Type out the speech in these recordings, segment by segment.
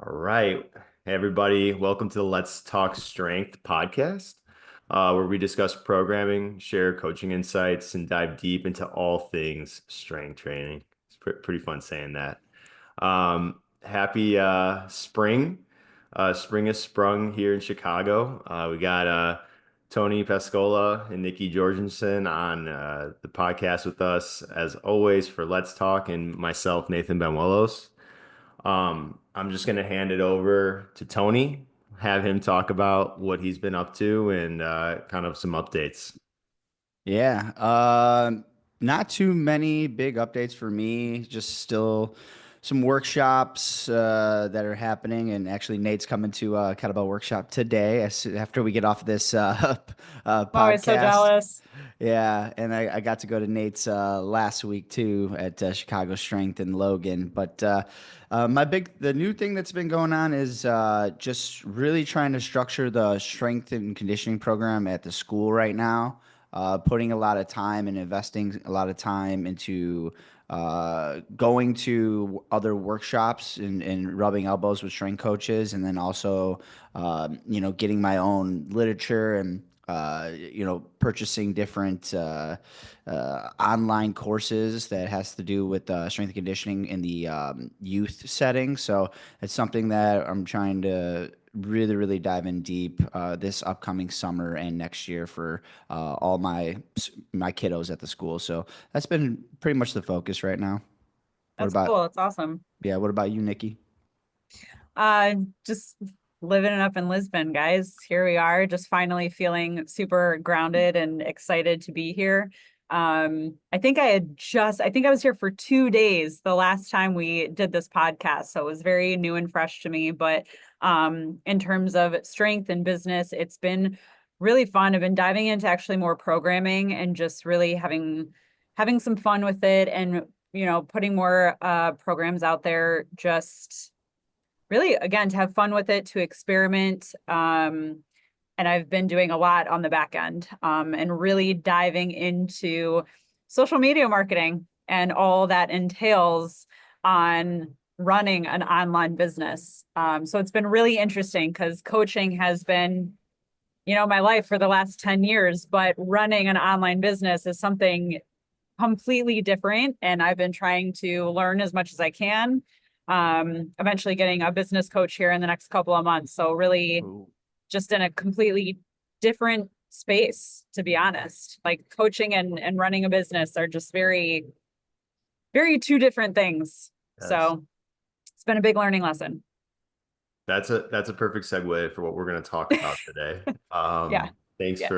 All right. Hey, everybody. Welcome to the Let's Talk Strength podcast, where we discuss programming, share coaching insights, and dive deep into all things strength training. It's pretty fun saying that. Happy spring. Spring has sprung here in Chicago. We got Tony Pascolla and Nikki Georgeson on the podcast with us, as always, for Let's Talk, and myself, Nathan Bañuelos. I'm just going to hand it over to Tony, have him talk about what he's been up to and kind of some updates. Yeah, not too many big updates for me. Just still some workshops that are happening, and actually Nate's coming to kettlebell workshop today after we get off this I'm always so podcast. jealous. Yeah, and I got to go to Nate's last week too at Chicago Strength in Logan. But the new thing that's been going on is just really trying to structure the strength and conditioning program at the school right now. Putting a lot of time and investing a lot of time into going to other workshops and rubbing elbows with strength coaches, and then also, getting my own literature and purchasing different online courses that has to do with strength and conditioning in the youth setting. So it's something that I'm trying to really dive in deep this upcoming summer and next year for all my kiddos at the school. So that's been pretty much the focus right now. What That's about cool. That's awesome. Yeah, what about you, Nikki? Just living it up in Lisbon, guys. Here we are, just finally feeling super grounded and excited to be here. I think I was here for 2 days the last time we did this podcast. So it was very new and fresh to me. But in terms of strength and business, it's been really fun. I've been diving into actually more programming and just really having some fun with it and putting more programs out there, just really, again, to have fun with it, to experiment. And I've been doing a lot on the back end, and really diving into social media marketing and all that entails on running an online business. So it's been really interesting because coaching has been, my life for the last 10 years, but running an online business is something completely different. And I've been trying to learn as much as I can. Eventually getting a business coach here in the next couple of months. So really Ooh. just in a completely different space, to be honest. Like coaching and running a business are just very, very two different things. Yes. So it's been a big learning lesson. That's a perfect segue for what we're going to talk about today. Yeah. Thanks Yeah.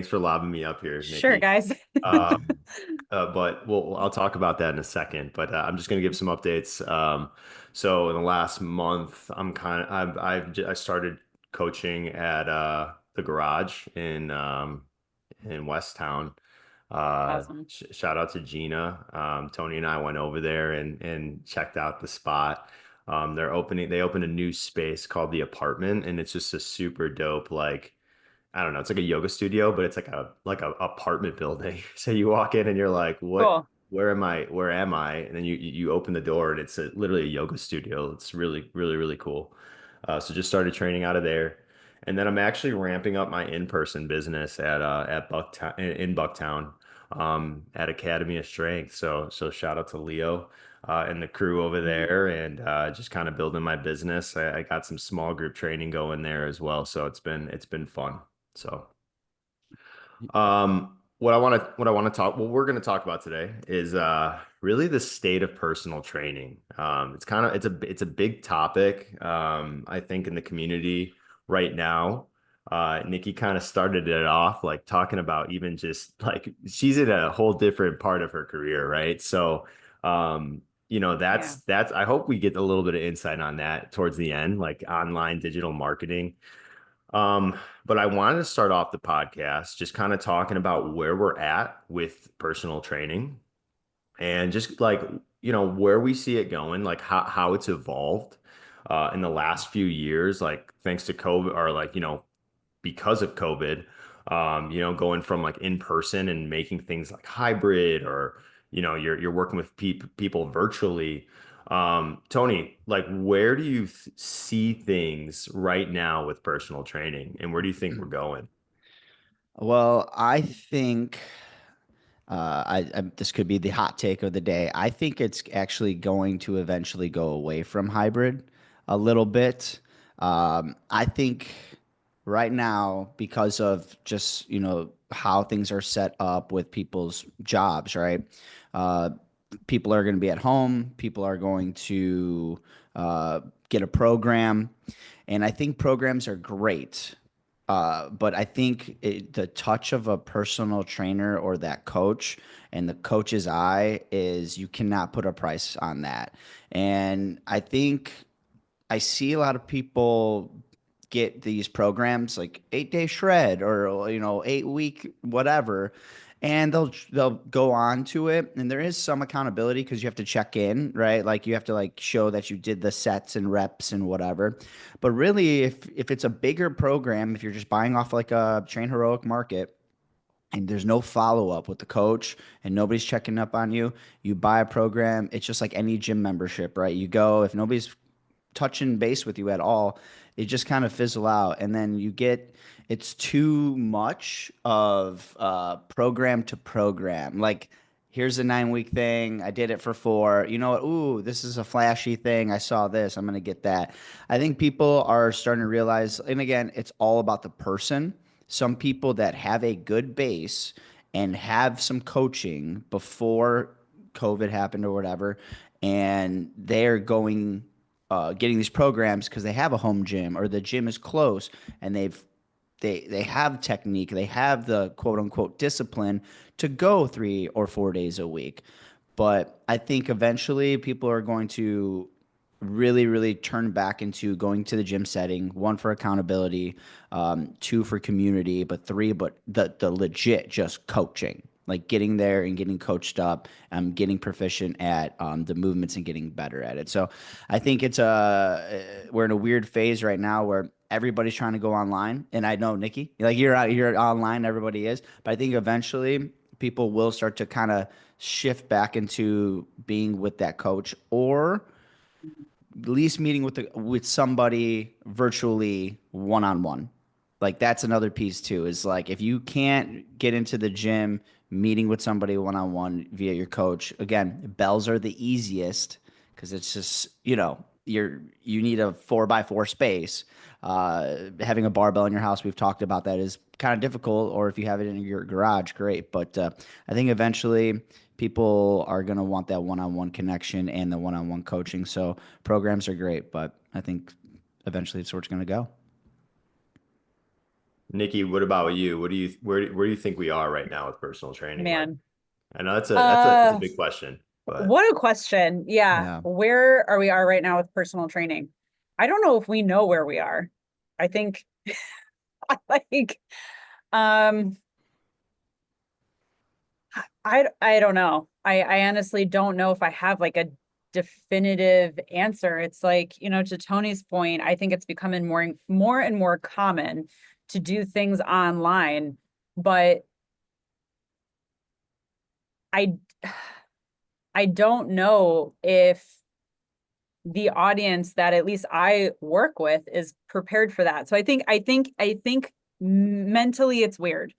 for lobbing me up here, Sure, Nikki. guys. Um, but I'll talk about that in a second. But I'm just going to give some updates. So in the last month, I started coaching at the garage in West Town. Awesome. Shout out to Gina. Tony and I went over there and checked out the spot. They opened a new space called the Apartment, and it's just a super dope, like, I don't know, it's like a yoga studio, but it's like a apartment building. So you walk in and you're like, what, Cool. where am I? Where am I? And then you open the door and it's literally a yoga studio. It's really cool. So just started training out of there. And then I'm actually ramping up my in-person business at Bucktown in Bucktown, at Academy of Strength. So shout out to Leo and the crew over Mhm. there, and just kind of building my business. I got some small group training going there as well. So it's been fun. So, what we're going to talk about today is really the state of personal training. It's a big topic, I think, in the community right now. Nikki kind of started it off like talking about even just like she's in a whole different part of her career, right? So, Yeah. that's I hope we get a little bit of insight on that towards the end, like online digital marketing. But I wanted to start off the podcast just kind of talking about where we're at with personal training and just like, where we see it going, like how it's evolved in the last few years, like thanks to COVID or like, because of COVID, going from like in person and making things like hybrid or, you're working with people virtually. Tony, like where do you see things right now with personal training, and where do you think we're going? Well, I think this could be the hot take of the day. I think it's actually going to eventually go away from hybrid a little bit. I think right now, because of just, how things are set up with people's jobs, right? Uh, People are going to be at home. People are going to get a program. And I think programs are great. But I think the touch of a personal trainer or that coach and the coach's eye is you cannot put a price on that. And I think I see a lot of people get these programs like 8 day shred or 8 week whatever, and they'll go on to it, and there is some accountability because you have to check in, right? Like you have to like show that you did the sets and reps and whatever. But really, if it's a bigger program, if you're just buying off like a Train Heroic Market and there's no follow up with the coach and nobody's checking up on you, you buy a program. It's just like any gym membership, right? You go, if nobody's touching base with you at all, it just kind of fizzle out. And then it's too much of program to program. Like, here's a 9 week thing. I did it for 4. You know what? Ooh, this is a flashy thing. I saw this. I'm going to get that. I think people are starting to realize, and again, it's all about the person. Some people that have a good base and have some coaching before COVID happened or whatever, and they're going getting these programs because they have a home gym or the gym is close and they have technique, they have the quote unquote discipline to go 3 or 4 days a week. But I think eventually people are going to really, really turn back into going to the gym setting, one for accountability, two for community, but three, but the legit just coaching, like getting there and getting coached up, getting proficient at the movements and getting better at it. So I think we're in a weird phase right now where everybody's trying to go online. And I know, Nikki, like you're online, everybody is, but I think eventually people will start to kind of shift back into being with that coach or at least meeting with somebody virtually one on one. Like that's another piece too. Is like if you can't get into the gym, meeting with somebody one on one via your coach. Again, bells are the easiest because it's just you need a 4x4 space. Having a barbell in your house, we've talked about that, is kind of difficult. Or if you have it in your garage, great. But I think eventually people are going to want that one-on-one connection and the one-on-one coaching. So programs are great, but I think eventually it's where it's going to go. Nikki, what about you? Where do you think we are right now with personal training? Like, Man. I know that's a Uh, big question, but what a question. Yeah. Yeah. Where are we are right now with personal training? I don't know if we know where we are. I think like um I don't know. I honestly don't know if I have like a definitive answer. It's like, to Tony's point, I think it's becoming more and more common to do things online, but I I don't know if the audience that at least I work with is prepared for that. So I think mentally it's weird.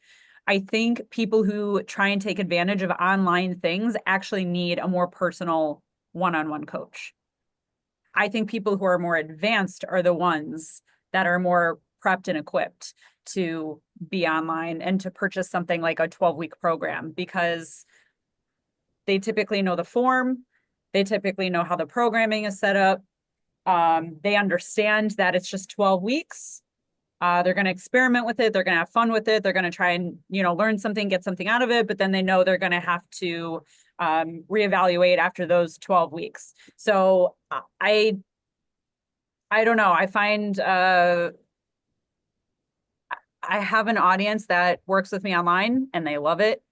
I think people who try and take advantage of online things actually need a more personal one-on-one coach. I think people who are more advanced are the ones that are more prepped and equipped to be online and to purchase something like a 12-week program because they typically know the form, they typically know how the programming is set up. They understand that it's just 12 weeks. They're going to experiment with it. They're going to have fun with it. They're going to try and, learn something, get something out of it, but then they know they're going to have to reevaluate after those 12 weeks. So I don't know. I find I have an audience that works with me online and they love it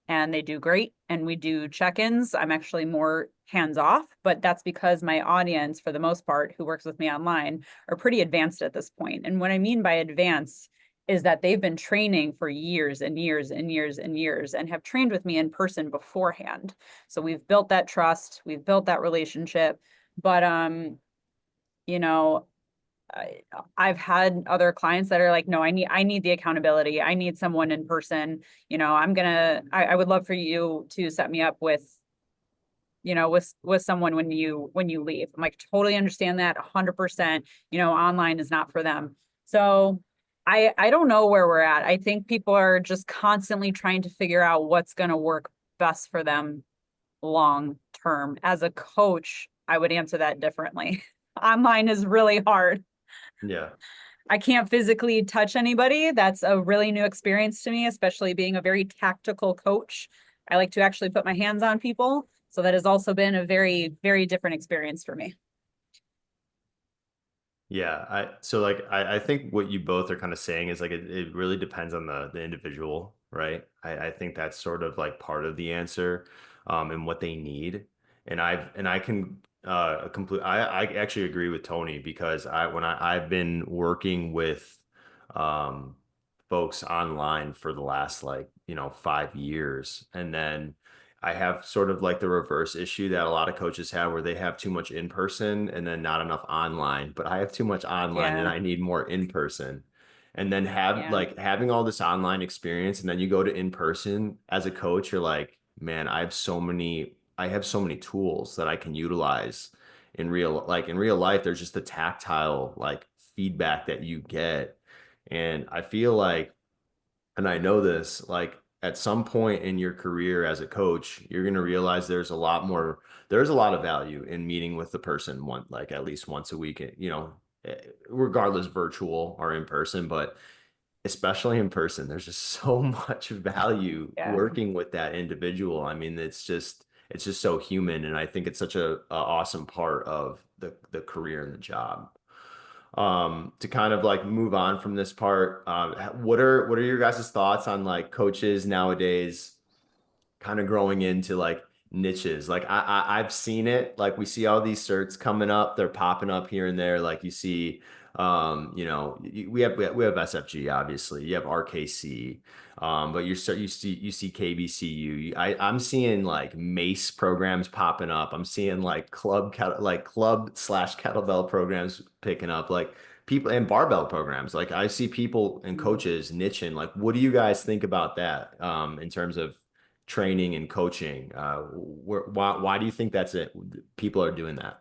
and they do great. And we do check-ins. I'm actually more hands-off, but that's because my audience, for the most part, who works with me online, are pretty advanced at this point. And what I mean by advanced is that they've been training for years and years and years and years and have trained with me in person beforehand. So we've built that trust, we've built that relationship. But you know, I've had other clients that are like, no, I need the accountability. I need someone in person. I would love for you to set me up with, with someone when you leave. I'm like, totally understand that 100%. Online is not for them. So I don't know where we're at. I think people are just constantly trying to figure out what's going to work best for them long term. As a coach, I would answer that differently. Online is really hard. Yeah. I can't physically touch anybody. That's a really new experience to me, especially being a very tactical coach. I like to actually put my hands on people. So that has also been a very, very different experience for me. Yeah, I think what you both are kind of saying is like it really depends on the individual, right? I think that's sort of like part of the answer, and what they need. And I can complete I actually agree with Tony because I've been working with um folks online for the last, like, 5 years, and then I have sort of like the reverse issue that a lot of coaches have where they have too much in person and then not enough online. But I have too much online and Yeah, I need more in person. And then have yeah, like having all this online experience and then you go to in person as a coach, you're like, man, I have so many tools that I can utilize in real life. There's just the tactile like feedback that you get. And I feel like, and I know this, like at some point in your career as a coach, you're going to realize there's a lot of value in meeting with the person like at least once a week, regardless virtual or in person, but especially in person, there's just so much value yeah. working with that individual. I mean, it's just so human. And I think it's such a awesome part of the career and the job. To kind of like move on from this part, what are your guys' thoughts on like coaches nowadays kind of growing into like niches? Like I've seen it. Like we see all these certs coming up, they're popping up here and there. Like you see, we have SFG, obviously. You have RKC, but you see KBCU. I'm seeing like MACE programs popping up. I'm seeing like club/slash kettlebell programs picking up. Like people and barbell programs. Like I see people and Mm. coaches niching. Like, what do you guys think about that? In terms of training and coaching. Why do you think that's it? People are doing that.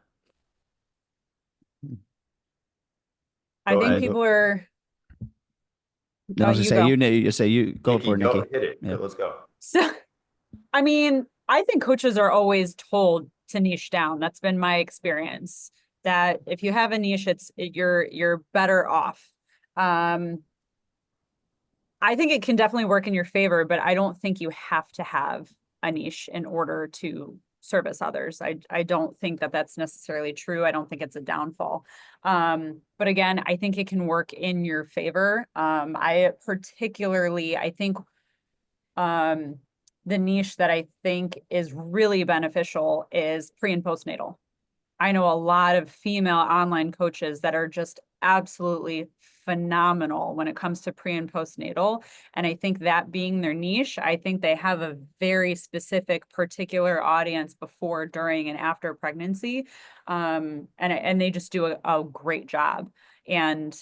I Go think ahead. I, people are, no, I was gonna you say go. you say you go Nikki, for it, go Nikki. hit it. Yeah. Let's go. So, I mean, I think coaches are always told to niche down. That's been my experience. That if you have a niche, you're better off. Um, I think it can definitely work in your favor, but I don't think you have to have a niche in order to service others. I don't think that that's necessarily true. I don't think it's a downfall. But again, I think it can work in your favor. I think um, the niche that I think is really beneficial is pre and postnatal. I know a lot of female online coaches that are just absolutely phenomenal when it comes to pre and postnatal. And I think that being their niche, I think they have a very specific, particular audience before, during, and after pregnancy. And they just do a great job. And,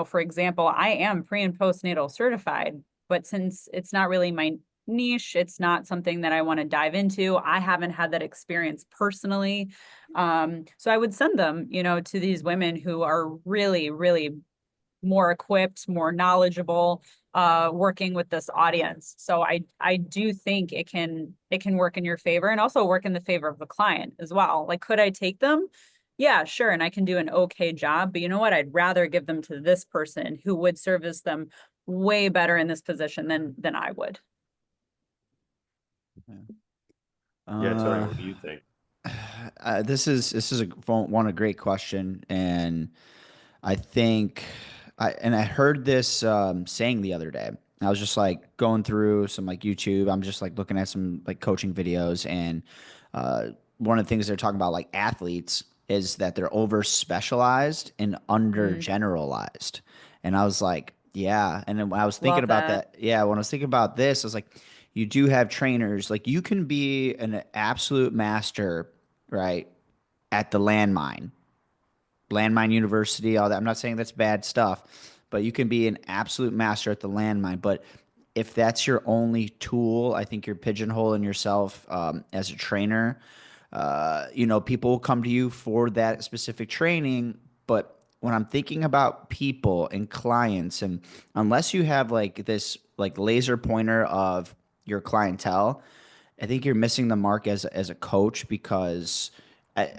for example, I am pre and postnatal certified, but since it's not really my niche, it's not something that I want to dive into. I haven't had that experience personally. So I would send them, to these women who are really, really more equipped, more knowledgeable, working with this audience. So I do think it can work in your favor and also work in the favor of the client as well. Like, could I take them? Yeah, sure. And I can do an okay job, but you know what? I'd rather give them to this person who would service them way better in this position than I would. Yeah, Tony, Uh, what do you think? this is a great question, and I think I heard this saying the other day. I was just like going through some like YouTube. I'm just like looking at some like coaching videos, and uh, one of the things they're talking about like athletes is that they're over specialized and under Mm, generalized. And I was like, Yeah. And then when I was thinking Love about that. that, yeah, when I was thinking about this, I was like, you do have trainers. Like you can be an absolute master, right, at the landmine university, all that. I'm not saying that's bad stuff, but you can be an absolute master at the landmine. But if that's your only tool, I think you're pigeonholing yourself as a trainer. People will come to you for that specific training, but when I'm thinking about people and clients, and unless you have like this like laser pointer of your clientele, I think you're missing the mark as a coach because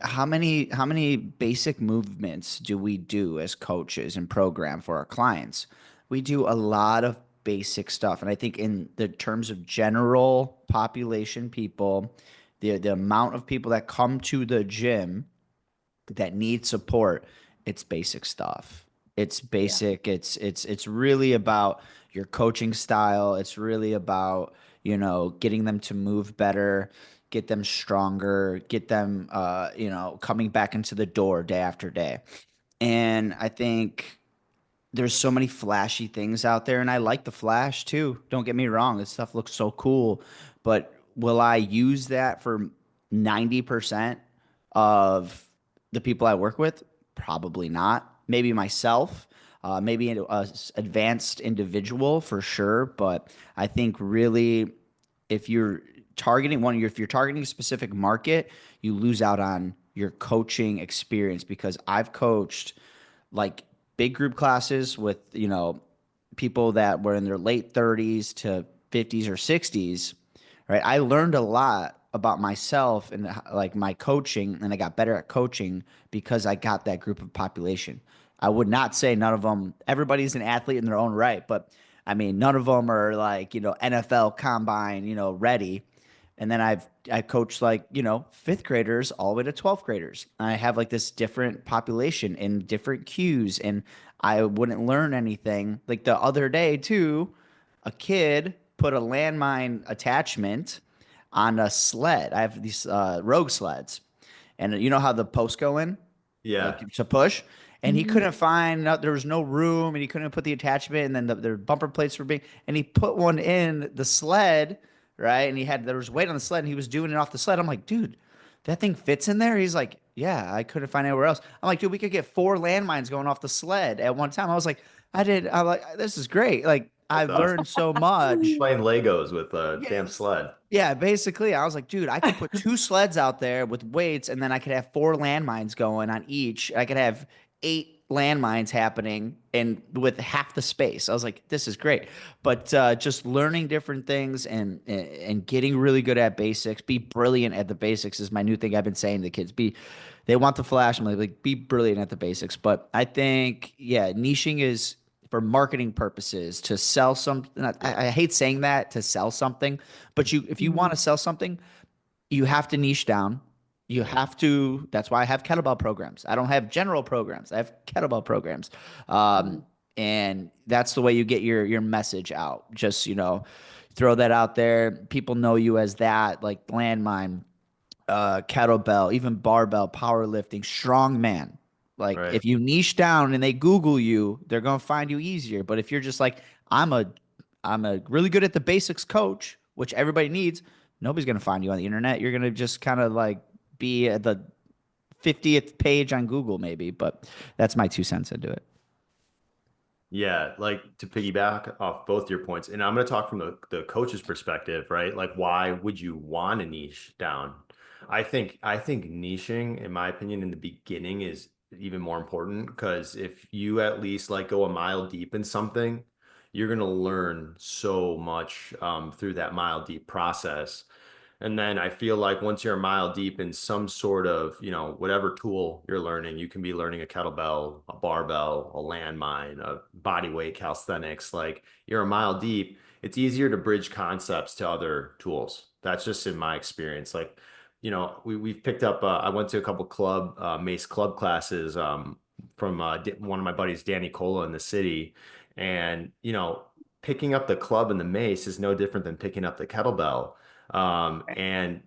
how many basic movements do we do as coaches and program for our clients? We do a lot of basic stuff, and I think in the terms of general population people, the amount of people that come to the gym that need support, it's basic stuff. It's Yeah. basic. It's really about your coaching style. It's really about, getting them to move better, get them stronger, get them coming back into the door day after day. And I think there's so many flashy things out there, and I like the flash too. Don't get me wrong, this stuff looks so cool, but will I use that for 90% of the people I work with? Probably not. Maybe myself, maybe a advanced individual for sure, but I think really if you're if you're targeting a specific market, you lose out on your coaching experience because I've coached like big group classes with, people that were in their late 30s to 50s or 60s, right? I learned a lot about myself and like my coaching, and I got better at coaching because I got that group of population. I would not say none of them, everybody's an athlete in their own right, but I mean, none of them are like, NFL combine, ready. And then I coached like, fifth graders all the way to 12th graders. I have like this different population in different cues, and I wouldn't learn anything. Like the other day, too, a kid put a landmine attachment on a sled. I have these rogue sleds, and you know how the posts go in, like Yeah. to push. And he Mhm. couldn't find, no, there was no room, and he couldn't put the attachment, and then the bumper plates were big, and he put one in the sled, right? And there was weight on the sled, and he was doing it off the sled. I'm like, dude, that thing fits in there. He's like, yeah, I couldn't find anywhere else. I'm like, dude, we could get 4 landmines going off the sled at one time. I was like, I'm like, this is great. Like, That's I've awesome. learned so much. Playing Legos with a Yeah, damn sled. yeah, basically, I was like, dude, I could put 2 sleds out there with weights, and then I could have 4 landmines going on each. I could have 8 landmines happening, and with half the space. I was like, this is great. But just learning different things and getting really good at basics, be brilliant at the basics is my new thing I've been saying to the kids. They want the flash. I'm like, be brilliant at the basics. But I think, yeah, niching is for marketing purposes to sell something. Yeah. I hate saying that to sell something, but if you want Mhm. to sell something, you have to niche down. You Yeah. have to. That's why I have kettlebell programs. I don't have general programs. I have kettlebell programs, Mhm. and that's the way you get your message out. Just throw that out there. People know you as that, like landmine, kettlebell, even barbell, powerlifting, strong man. Like Right. if you niche down and they Google you, they're gonna find you easier. But if you're just like, I'm a I'm a really good at the basics coach, which everybody needs, nobody's gonna find you on the internet. You're gonna just kind of like be at the 50th page on Google, maybe. But that's my 2 cents into it. Yeah, like to piggyback off both your points, and I'm going to talk from the coach's perspective, right? Like, why would you want to niche down? I think niching, in my opinion, in the beginning is even more important because if you at least like go a mile deep in something, you're going to learn so much through that mile deep process. And then I feel like once you're a mile deep in some sort of, whatever tool you're learning, you can be learning a kettlebell, a barbell, a landmine, a body weight calisthenics. Like you're a mile deep, it's easier to bridge concepts to other tools. That's just in my experience. Like, we've picked up, I went to a couple Mace club classes from one of my buddies, Danny Cola in the city. And, picking up the club and the mace is no different than picking up the kettlebell. And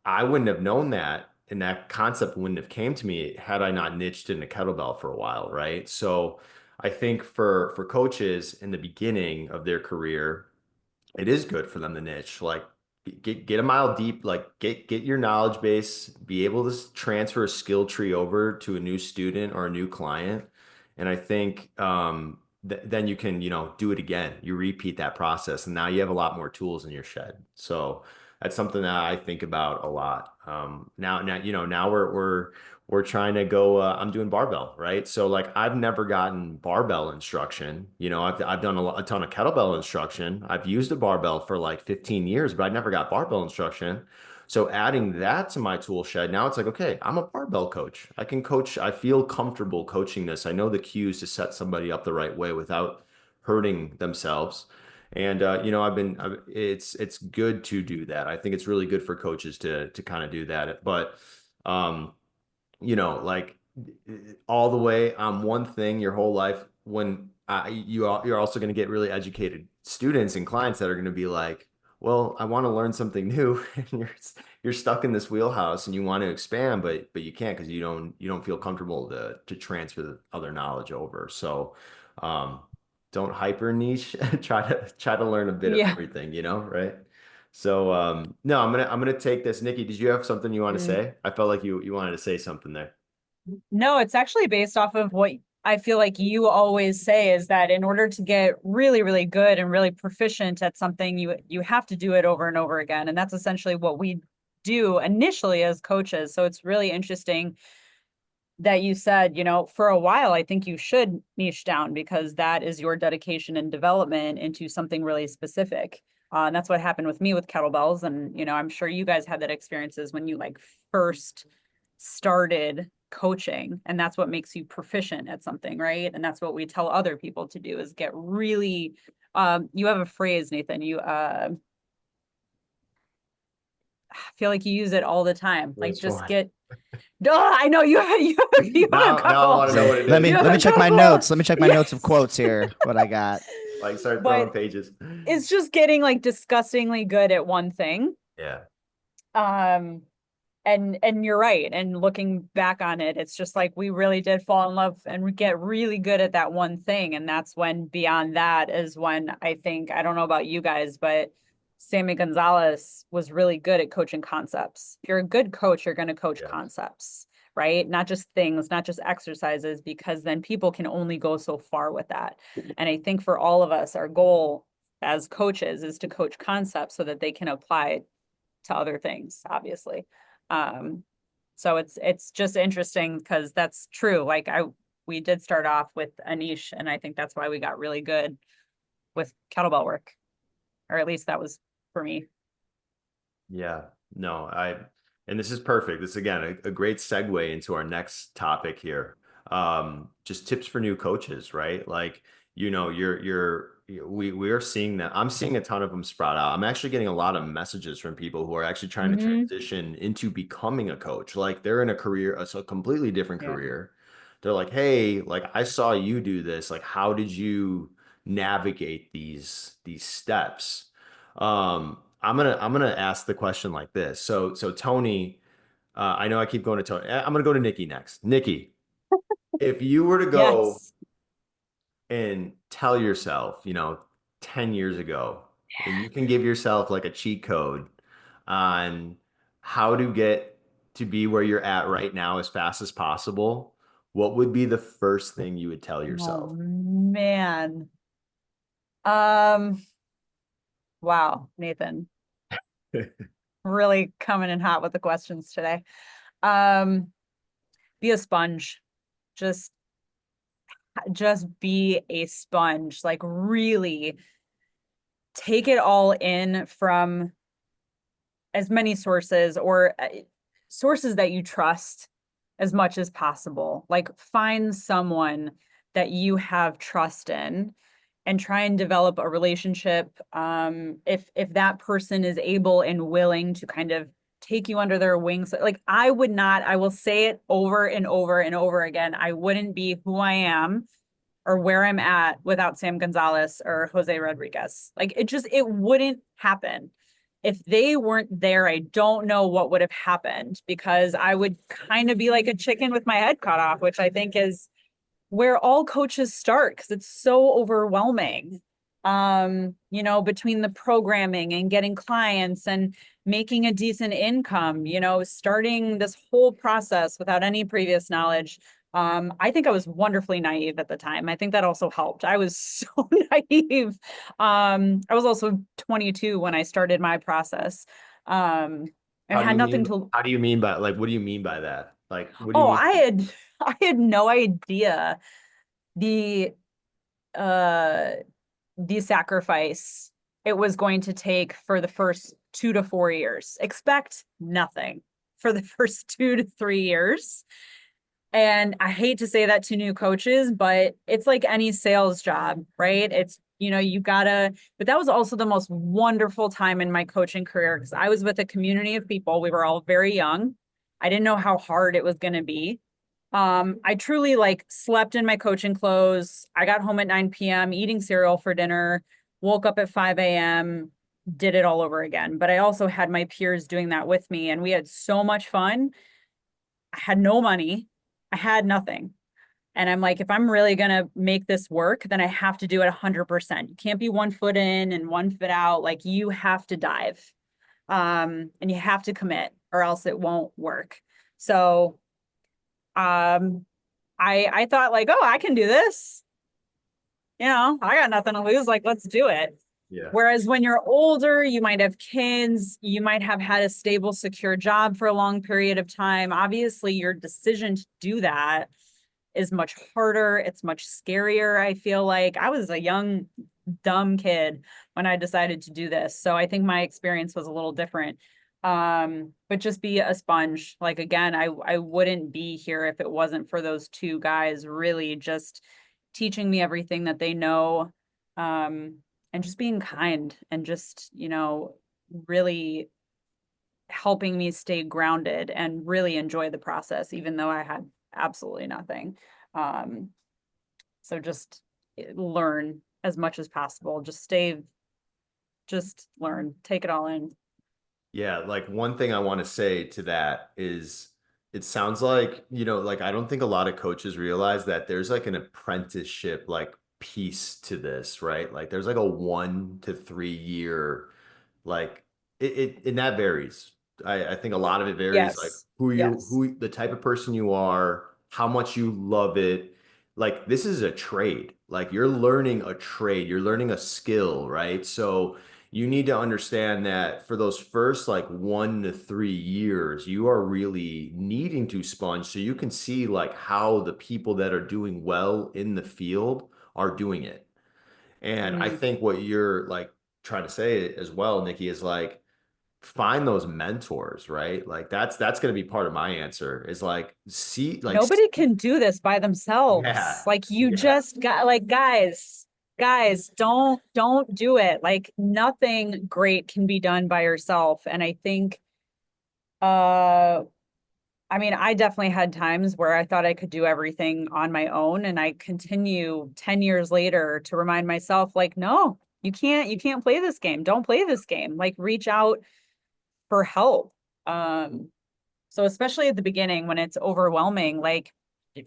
I wouldn't have known that, and that concept wouldn't have came to me had I not niched in a kettlebell for a while, right? So I think for coaches in the beginning of their career, it is good for them to niche. Like get a mile deep, like get your knowledge base, be able to transfer a skill tree over to a new student or a new client. And I think then you can, do it again. You repeat that process, and now you have a lot more tools in your shed. So that's something that I think about a lot. Now we're trying to go. I'm doing barbell, right? So like I've never gotten barbell instruction. I've done a ton of kettlebell instruction. I've used a barbell for like 15 years, but I never got barbell instruction. So adding that to my tool shed, now it's like, okay, I'm a barbell coach. I can coach. I feel comfortable coaching this. I know the cues to set somebody up the right way without hurting themselves. And it's good to do that. I think it's really good for coaches to kind of do that. But um, like all the way on one thing your whole life when you're also going to get really educated students and clients that are going to be like, well, I want to learn something new, and you're stuck in this wheelhouse and you want to expand, but you can't because you don't feel comfortable to transfer the other knowledge over. So um, don't hyper niche. Try to learn a bit of Yeah. everything, right? So no, I'm gonna take this. Nikki, did you have something you want to Mm. say? I felt like you wanted to say something there. No, it's actually based off of what I feel like you always say is that in order to get really, really good and really proficient at something, you have to do it over and over again. And that's essentially what we do initially as coaches. So it's really interesting that you said, for a while, I think you should niche down because that is your dedication and development into something really specific. And that's what happened with me with kettlebells. And, I'm sure you guys had that experiences when you like first started coaching, and that's what makes you proficient at something, right? And that's what we tell other people to do is get really, you have a phrase, Nathan, I feel like you use it all the time. Like Which just one? get, duh, I know you have a Now I couple. want to know what it Let is. me You let have me a check my couple. notes. Let me check my notes of Yes. quotes here. What I got. Like start throwing But pages. it's just getting like disgustingly good at one thing. Yeah. Um, and you're right. And looking back on it, it's just like we really did fall in love and we get really good at that one thing. And that's when beyond that is when I think, I don't know about you guys, but Sammy Gonzalez was really good at coaching concepts. If you're a good coach, you're going to coach Yes. concepts, right? Not just things, not just exercises, because then people can only go so far with that. And I think for all of us, our goal as coaches is to coach concepts so that they can apply to other things, obviously. Um, so it's just interesting because that's true. Like we did start off with a niche, and I think that's why we got really good with kettlebell work, or at least that was for me. Yeah. No, and this is perfect. This is again a great segue into our next topic here. Just tips for new coaches, right? Like, we are seeing that. I'm seeing a ton of them sprout out. I'm actually getting a lot of messages from people who are actually trying to Mm-hmm. transition into becoming a coach. Like they're in a career, a completely different Yeah. career. They're like, hey, like I saw you do this. Like, how did you navigate these steps? I'm gonna ask the question like this. So Tony, I know I keep going to Tony. I'm gonna go to Nikki next. Nikki, if you were to go Yes. and tell yourself, 10 years ago, and you can give yourself like a cheat code on how to get to be where you're at right now as fast as possible, what would be the first thing you would tell Oh yourself? man. Um, wow, Nathan, really coming in hot with the questions today. Um, be a sponge. Just just be a sponge. Like really take it all in from as many sources or sources that you trust as much as possible. Like find someone that you have trust in and try and develop a relationship. If that person is able and willing to kind of take you under their wings, like I would not, I will say it over and over and over again. I wouldn't be who I am or where I'm at without Sam Gonzalez or Jose Rodriguez. Like it wouldn't happen. If they weren't there, I don't know what would have happened because I would kind of be like a chicken with my head cut off, which I think is where all coaches start because it's so overwhelming. Between the programming and getting clients and making a decent income, starting this whole process without any previous knowledge. I think I was wonderfully naive at the time. I think that also helped. I was so naive. I was also 22 when I started my process. And had nothing to. How do you mean by like, what do you mean by that? Like, what do you Oh, mean? I had no idea the uh the sacrifice it was going to take for the first 2 to 4 years. Expect nothing for the first 2 to 3 years. And I hate to say that to new coaches, but it's like any sales job, right? You gotta, but that was also the most wonderful time in my coaching career because I was with a community of people. We were all very young. I didn't know how hard it was going to be. I truly like slept in my coaching clothes. I got home at 9 p.m., eating cereal for dinner, woke up at 5 a.m., did it all over again. But I also had my peers doing that with me, and we had so much fun. I had no money, I had nothing. And I'm like, if I'm really going to make this work, then I have to do it 100%. You can't be 1 foot in and 1 foot out. Like, you have to dive, and you have to commit, or else it won't work. So, um, I thought like, oh, I can do this. I got nothing to lose. Like, let's do it. Yeah. Whereas when you're older, you might have kids, you might have had a stable, secure job for a long period of time. Obviously, your decision to do that is much harder. It's much scarier. I feel like I was a young, dumb kid when I decided to do this. So I think my experience was a little different. But just be a sponge. Like, again, I wouldn't be here if it wasn't for those two guys really just teaching me everything that they know. And just being kind and just, really helping me stay grounded and really enjoy the process, even though I had absolutely nothing. Um, so just learn as much as possible. Just learn, take it all in. Yeah, like one thing I want to say to that is it sounds like, like I don't think a lot of coaches realize that there's like an apprenticeship like piece to this, right? Like there's like a 1 to 3 year like and that varies. I think a lot of it varies like Yes. Yes. the type of person you are, how much you love it. Like this is a trade. Like you're learning a trade, you're learning a skill, right? So you need to understand that for those first like 1 to 3 years, you are really needing to sponge so you can see like how the people that are doing well in the field are doing it. And I Mm. think what you're like trying to say as well, Nikki, is like find those mentors, right? Like that's going to be part of my answer is like see like Nobody can do this by themselves. yeah. Like, you Yeah. just got, like, guys, don't do it. Like, nothing great can be done by yourself. And I think, uh, I mean, I definitely had times where I thought I could do everything on my own, and I continue 10 years later to remind myself, like, no, you can't play this game. Don't play this game. Like, reach out for help. Um, so especially at the beginning when it's overwhelming, like,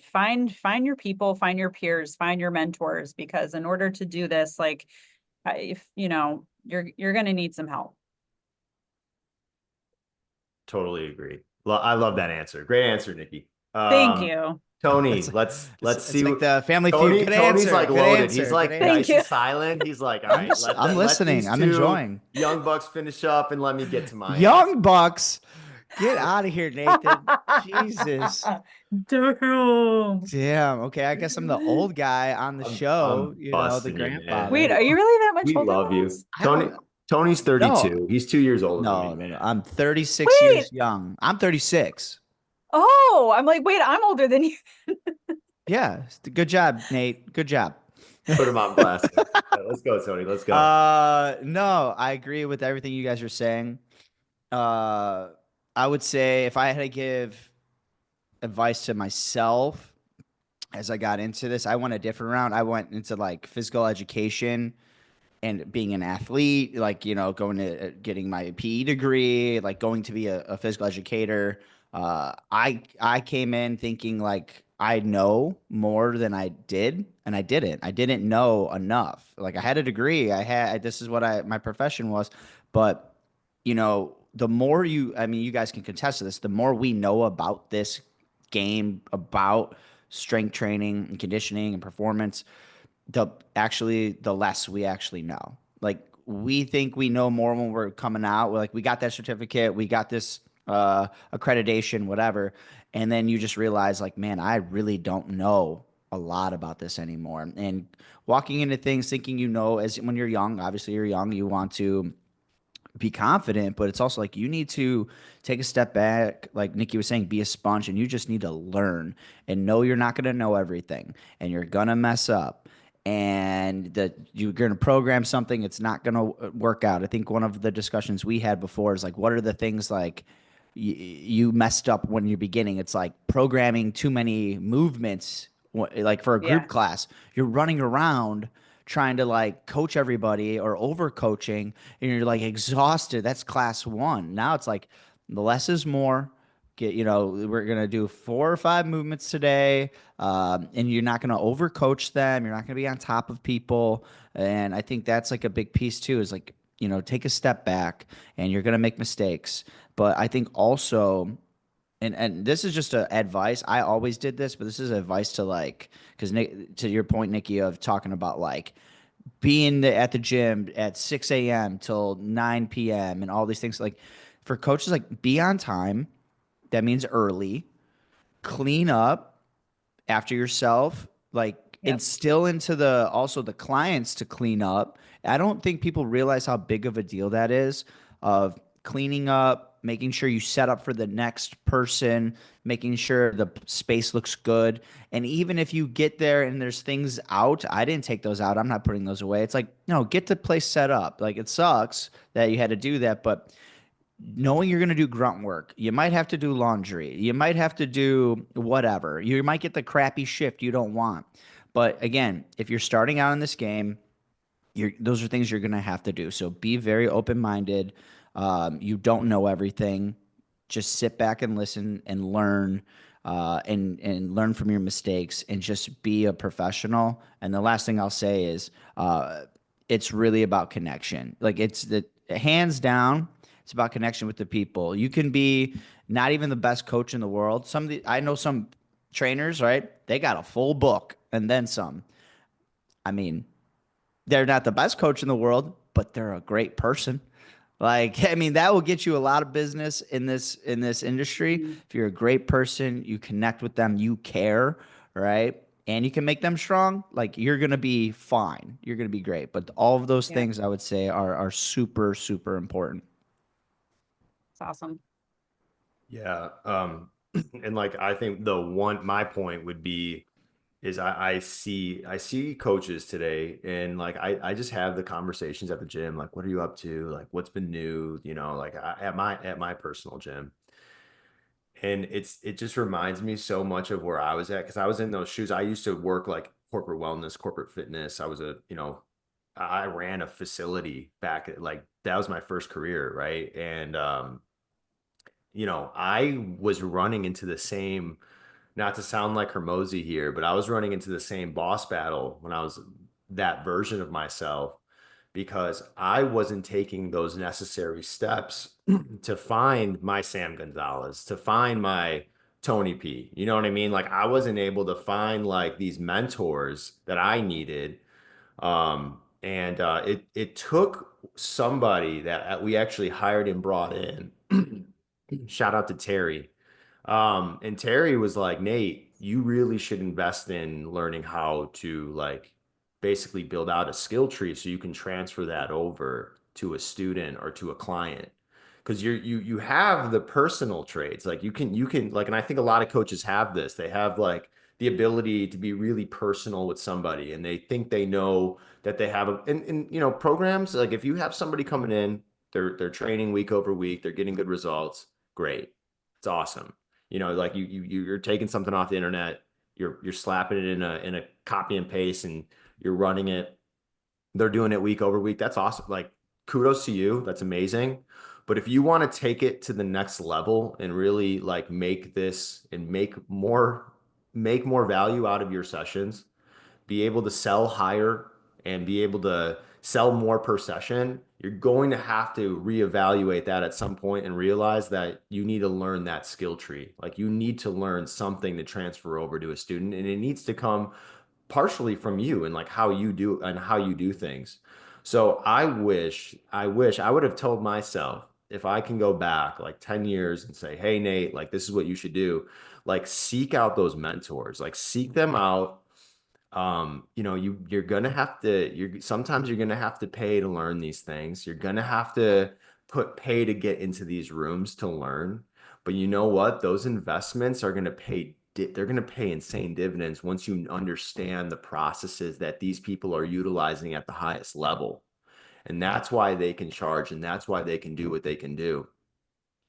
find your people, find your peers, find your mentors, because in order to do this, like, if you're going to need some help. Totally agree. I love that answer. Great answer, Nikki. Thank you. Tony, That's let's it's see like what the Family Feud. Good Tony's answer. like Good loaded. He's answer. Good like Thank nice you. and silent. He's like, all right, I'm let listening. these I'm two enjoying. young bucks finish up and let me get to my answer. Young Bucks, get out of here, Nathan. Jesus. Damn. Damn. Okay, I guess I'm the old guy on the show, I'm the busting you, man. Wait, grandfather. are you really that much We older love than you. us? I don't Tony's know. 32. He's 2 years older than me, No. man. I'm 36 Wait. years young. I'm 36. Oh, I'm like, wait, I'm older than you. Yeah. Good job, Nate. Good job. Put him on blast. Let's go, Tony. Let's go. No, I agree with everything you guys are saying. Uh, I would say if I had to give advice to myself as I got into this, I went a different route. I went into like physical education and being an athlete, like, going to getting my PE degree, like going to be a physical educator. I came in thinking like I know more than I did, and I didn't know enough. Like I had a degree, this is what my profession was, but the more I mean, you guys can contest to this, the more we know about this game, about strength training and conditioning and performance, the less we actually know. Like we think we know more when we're coming out. We're like, we got that certificate, we got this accreditation, whatever. And then you just realize, like, man, I really don't know a lot about this anymore. And walking into things thinking as when you're young, obviously you're young, you want to be confident, but it's also like you need to take a step back, like Nikki was saying, be a sponge, and you just need to learn and know you're not going to know everything, and you're going to mess up, and that you're going to program something, it's not going to work out. I think one of the discussions we had before is like, what are the things like you messed up when you're beginning? It's like programming too many movements, like for a Yeah. group class, you're running around trying to like coach everybody or over coaching and you're like exhausted. That's class one. Now it's like the less is more. We're going to do 4 or 5 movements today. And you're not going to over coach them. You're not going to be on top of people. And I think that's like a big piece too, is like, take a step back and you're going to make mistakes. But I think also, and this is just a advice. I always did this, but this is advice to like, because to your point, Nikki, of talking about like being at the gym at 6 a.m. till 9 p.m. and all these things. Like for coaches, like be on time. That means early. Clean up after yourself, like Yep. instill into the clients to clean up. I don't think people realize how big of a deal that is of cleaning up, making sure you set up for the next person, making sure the space looks good. And even if you get there and there's things out, I didn't take those out. I'm not putting those away. It's like, no, get the place set up. Like it sucks that you had to do that, but knowing you're going to do grunt work, you might have to do laundry, you might have to do whatever. You might get the crappy shift you don't want. But again, if you're starting out in this game, those are things you're going to have to do. So be very open minded. You don't know everything. Just sit back and listen and learn. And learn from your mistakes and just be a professional. And the last thing I'll say is it's really about connection. Like it's the hands down, it's about connection with the people. You can be not even the best coach in the world. I know some trainers, right? They got a full book and then some. I mean, they're not the best coach in the world, but they're a great person. Like, I mean, that will get you a lot of business in this industry. Mhm. If you're a great person, you connect with them, you care, right? And you can make them strong, like you're gonna be fine. You're gonna be great. But all of those Yeah. things I would say are super, super important. It's awesome. Yeah. And like I think my point would be is I see coaches today and like I just have the conversations at the gym, like what are you up to? Like what's been new, like at my personal gym. And it just reminds me so much of where I was at because I was in those shoes. I used to work like corporate wellness, corporate fitness. I ran a facility back at like that was my first career, right? And I was running into the same, not to sound like Hermosi here, but I was running into the same boss battle when I was that version of myself because I wasn't taking those necessary steps to find my Sam Gonzalez, to find my Tony P. You know what I mean? Like I wasn't able to find like these mentors that I needed. And it took somebody that we actually hired and brought in. Shout out to Terry. And Terry was like, Nate, you really should invest in learning how to like basically build out a skill tree so you can transfer that over to a student or to a client. Because you have the personal traits. Like you can like, and I think a lot of coaches have this. They have like the ability to be really personal with somebody and they think they know that they have and programs, like if you have somebody coming in, they're training week over week, they're getting good results, great. It's awesome. Like you're taking something off the internet, you're slapping it in a copy and paste, and you're running it. They're doing it week over week. That's awesome. Like kudos to you. That's amazing. But if you want to take it to the next level and really like make this and make more make more value out of your sessions, be able to sell higher and be able to sell more per session, you're going to have to reevaluate that at some point and realize that you need to learn that skill tree. Like you need to learn something to transfer over to a student, and it needs to come partially from you and like how you do things. So I wish I would have told myself, if I can go back like 10 years and say, hey Nate, like this is what you should do, like seek out those mentors, like seek them out. You're gonna have to, sometimes you're gonna have to pay to learn these things. You're gonna have to pay to get into these rooms to learn. But you know what? Those investments are gonna pay, they're gonna pay insane dividends once you understand the processes that these people are utilizing at the highest level. And that's why they can charge, and that's why they can do what they can do.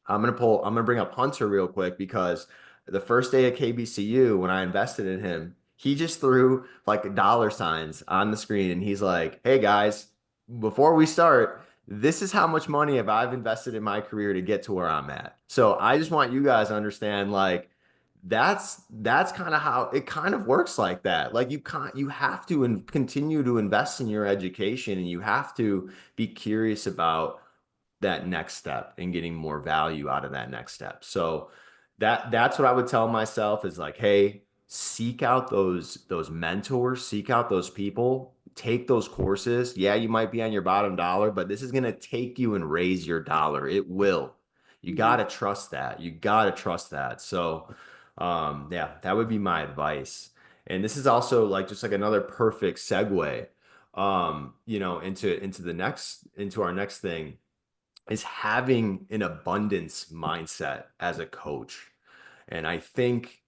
I'm gonna bring up Hunter real quick because the first day at KBCU, when I invested in him, he just threw like dollar signs on the screen and he's like, hey guys, before we start, this is how much money have I've invested in my career to get to where I'm at. So I just want you guys to understand, like, that's kind of how it kind of works like that. Like you have to continue to invest in your education, and you have to be curious about that next step and getting more value out of that next step. So that's what I would tell myself is like, hey, seek out those mentors, seek out those people, take those courses. Yeah, you might be on your bottom dollar, but this is going to take you and raise your dollar. It will. You got Mhm. to trust that. You got to trust that. So yeah, that would be my advice. And this is also like just like another perfect segue into into our next thing is having an abundance mindset as a coach. And I think,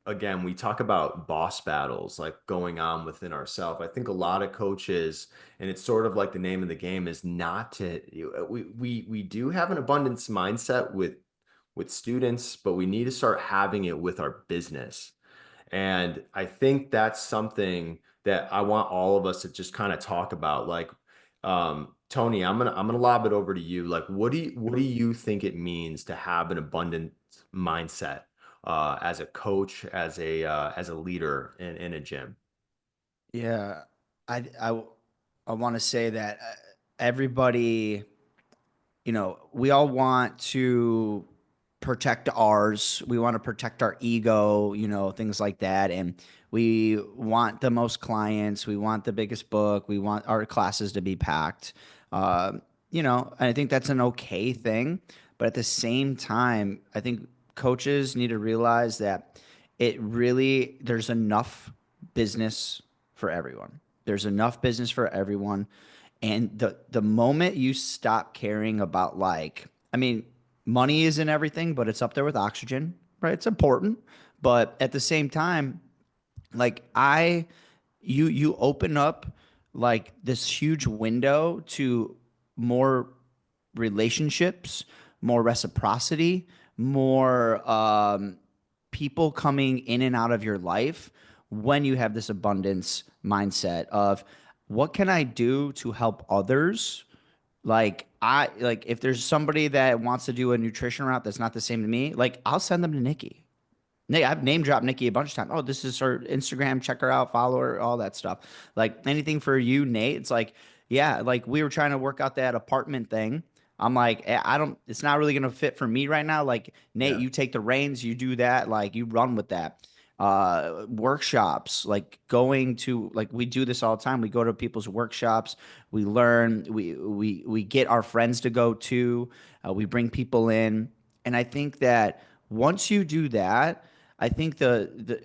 again, we talk about boss battles like going on within ourselves. I think a lot of coaches, and it's sort of like the name of the game is not to, we do have an abundance mindset with students, but we need to start having it with our business. And I think that's something that I want all of us to just kind of talk about. Like, Tony, I'm gonna lob it over to you. Like, what do you think it means to have an abundant mindset as a coach, as a leader in a gym? Yeah, I I I want to say that everybody, we all want to protect ours. We want to protect our ego, things like that. And we want the most clients. We want the biggest book. We want our classes to be packed. And I think that's an okay thing. But at the same time, I think coaches need to realize that there's enough business for everyone. There's enough business for everyone. And the moment you stop caring about, like, I mean, money isn't everything, but it's up there with oxygen, right? It's important. But at the same time, like you open up like this huge window to more relationships, more reciprocity, more people coming in and out of your life when you have this abundance mindset of what can I do to help others? Like if there's somebody that wants to do a nutrition route that's not the same to me, like I'll send them to Nikki. I've name dropped Nikki a bunch of times. Oh, this is her Instagram. Check her out, follow her, all that stuff. Like anything for you, Nate. It's like, yeah, like we were trying to work out that apartment thing. I'm like, I don't, it's not really going to fit for me right now. Like, Nate, Yeah. you take the reins, you do that, like you run with that. Workshops, like going to, like we do this all the time. We go to people's workshops, we learn, we get our friends to go to, we bring people in. And I think that once you do that, I think the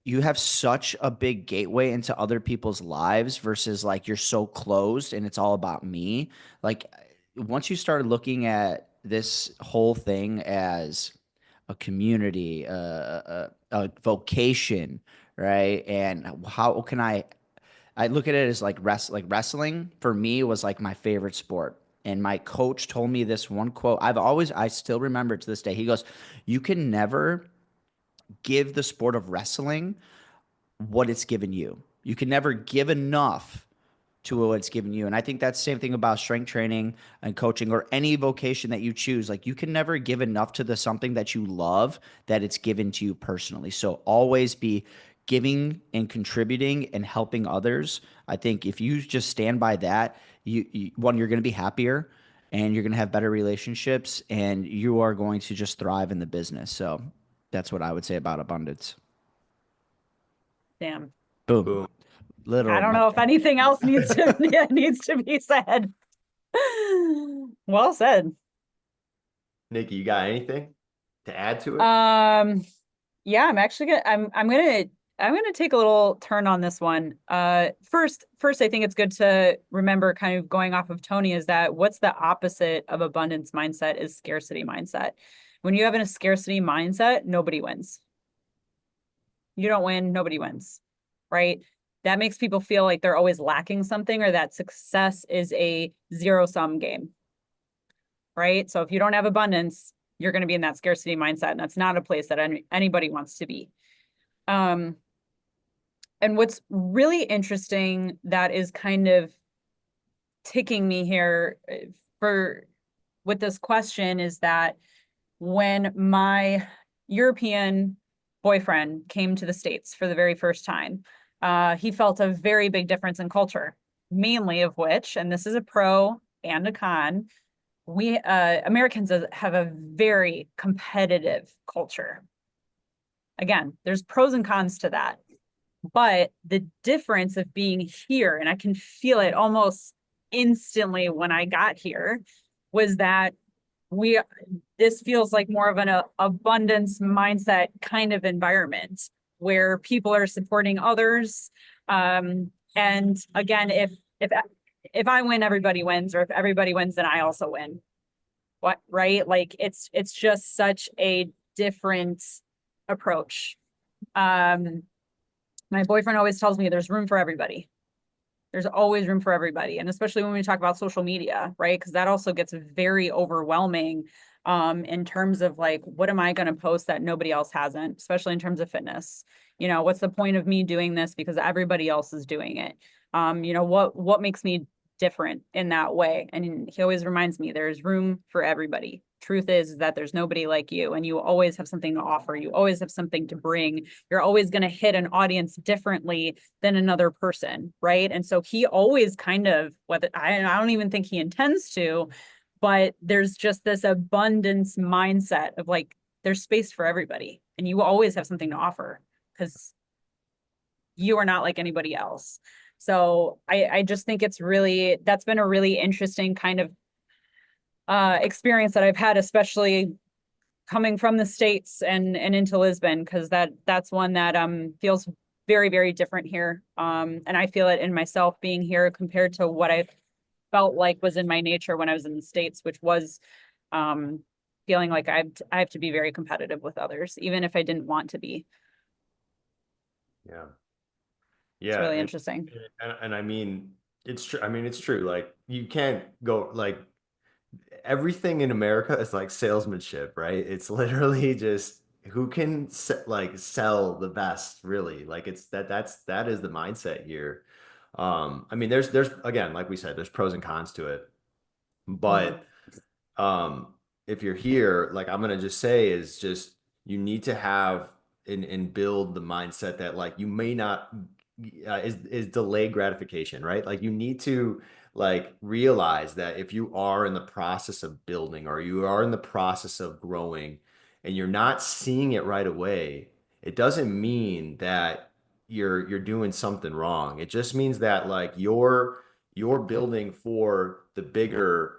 you have such a big gateway into other people's lives versus like you're so closed and it's all about me. Like once you start looking at this whole thing as a community, a vocation, right? And how can I look at it as like wrestling for me was like my favorite sport. And my coach told me this one quote. I still remember it to this day. He goes, "You can never give the sport of wrestling what it's given you. You can never give enough to what it's given you. And I think that's the same thing about strength training and coaching or any vocation that you choose. Like you can never give enough to the something that you love that it's given to you personally. So always be giving and contributing and helping others. I think if you just stand by that, one, you're going to be happier and you're going to have better relationships and you are going to just thrive in the business. So that's what I would say about abundance. Damn. Boom. Boom. I Literal don't mic know if drop. anything else needs to needs to be said. Well said. Nikki, you got anything to add to it? Yeah, I'm actually gonna I'm gonna take a little turn on this one. First I think it's good to remember, kind of going off of Tony, is that what's the opposite of abundance mindset is scarcity mindset. When you have a scarcity mindset, nobody wins. You don't win, nobody wins, right? That makes people feel like they're always lacking something, or that success is a zero-sum game, right? So if you don't have abundance, you're going to be in that scarcity mindset, and that's not a place that anybody wants to be. And what's really interesting that is kind of ticking me here for with this question is that when my European boyfriend came to the States for the very first time, he felt a very big difference in culture, mainly of which, and this is a pro and a con, we Americans have a very competitive culture. Again, there's pros and cons to that. But the difference of being here, and I can feel it almost instantly when I got here, was that this feels like more of an abundance mindset kind of environment where people are supporting others. And again, if I win, everybody wins, or if everybody wins, then I also win. What, right? Like it's just such a different approach. My boyfriend always tells me there's room for everybody. There's always room for everybody. And especially when we talk about social media, right? Because that also gets very overwhelming in terms of like, what am I going to post that nobody else hasn't, especially in terms of fitness? What's the point of me doing this because everybody else is doing it? What makes me different in that way? And he always reminds me there's room for everybody. Truth is that there's nobody like you, and you always have something to offer. You always have something to bring. You're always going to hit an audience differently than another person, right? And so he always kind of, whether I don't even think he intends to, but there's just this abundance mindset of like, there's space for everybody, and you always have something to offer because you are not like anybody else. So I just think that's been a really interesting kind of experience that I've had, especially coming from the States and into Lisbon, because that's one that feels very, very different here. And I feel it in myself being here compared to what I felt like was in my nature when I was in the States, which was feeling like I have to be very competitive with others, even if I didn't want to be. Yeah. It's Yeah. really interesting. And I mean, it's true. I mean, it's true. Like you can't go like everything in America is like salesmanship, right? It's literally just who can like sell the best, really. Like that is the mindset here. I mean, there's again, like we said, there's pros and cons to it. Mhm. But if you're here, like I'm gonna just say is just you need to have and build the mindset that like you may not is delayed gratification, right? Like you need to like realize that if you are in the process of building or you are in the process of growing and you're not seeing it right away, it doesn't mean that you're doing something wrong. It just means that like you're building for the bigger,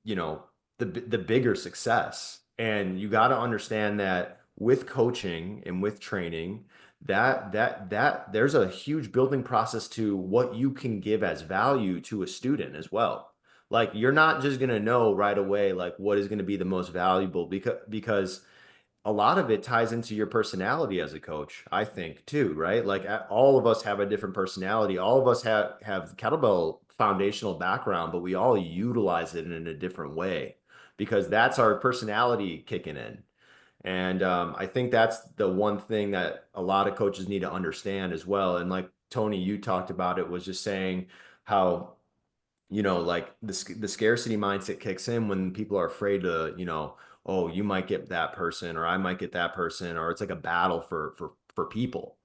you know, the bigger success. And you got to understand that with coaching and with training, that there's a huge building process to what you can give as value to a student as well. Like you're not just going to know right away like what is going to be the most valuable because a lot of it ties into your personality as a coach, I think, too, right? Like all of us have a different personality. All of us have kettlebell foundational background, but we all utilize it in a different way because that's our personality kicking in. And I think that's the one thing that a lot of coaches need to understand as well. And like Tony, you talked about it, was just saying how, like the scarcity mindset kicks in when people are afraid to, oh, you might get that person or I might get that person, or it's like a battle for people.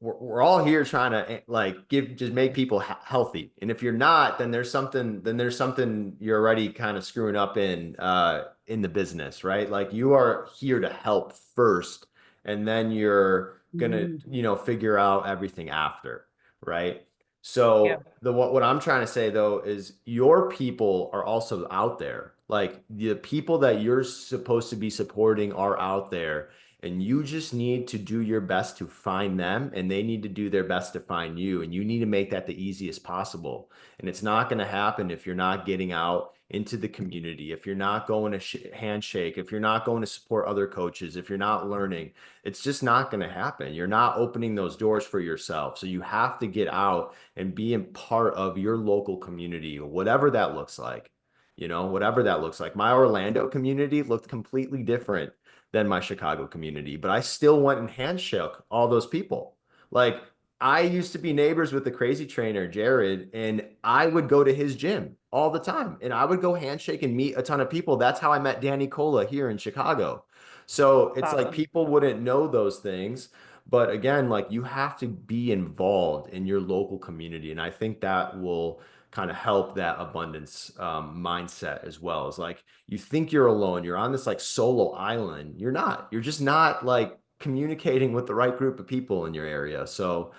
We're all here trying to like just make people healthy. And if you're not, then there's something you're already kind of screwing up in the business, right? Like you are here to help first, and then you're gonna, Mhm. figure out everything after, right? Yep. So what I'm trying to say though is your people are also out there. Like the people that you're supposed to be supporting are out there, and you just need to do your best to find them, and they need to do their best to find you. And you need to make that the easiest possible. And it's not going to happen if you're not getting out into the community, if you're not going to handshake, if you're not going to support other coaches, if you're not learning. It's just not going to happen. You're not opening those doors for yourself. So you have to get out and be in part of your local community, whatever that looks like. Whatever that looks like. My Orlando community looked completely different than my Chicago community, but I still went and handshook all those people. Like I used to be neighbors with the crazy trainer, Jared, and I would go to his gym all the time, and I would go handshake and meet a ton of people. That's how I met Danny Cola here in Chicago. So it's like Awesome. people wouldn't know those things. But again, like you have to be involved in your local community. And I think that will kind of help that abundance mindset as well. Is like you think you're alone, you're on this like solo island. You're not. You're just not like communicating with the right group of people in your area. So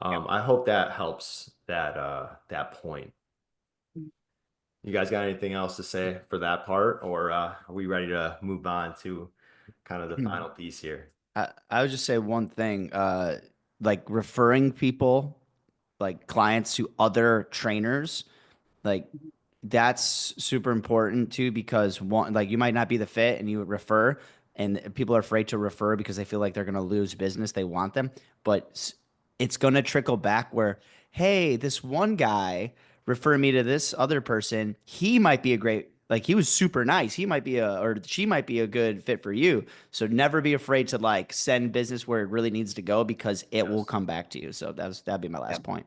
I hope that helps that point. You guys got anything else to say for that part, or are we ready to move on to kind of the final piece here? I would just say one thing, like referring people, like clients to other trainers, like that's super important too, because one, like you might not be the fit and you would refer, and people are afraid to refer because they feel like they're going to lose business. They want them, but it's going to trickle back where, hey, this one guy refer me to this other person. He might be a great, like he was super nice. He might be or she might be a good fit for you. So never be afraid to like send business where it really needs to go because it will Yes. come back to you. So that'd be my last Yep. point.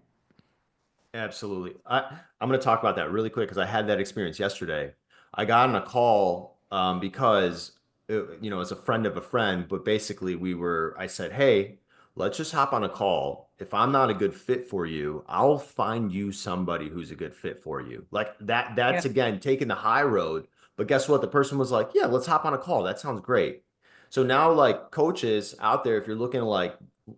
Absolutely. I'm going to talk about that really quick because I had that experience yesterday. I got on a call because it's a friend of a friend, but basically I said, hey, let's just hop on a call. If I'm not a good fit for you, I'll find you somebody who's a good fit for you. Like that's Yep. again taking the high road. But guess what? The person was like, yeah, let's hop on a call. That sounds great. So now like coaches out there, if you're looking to like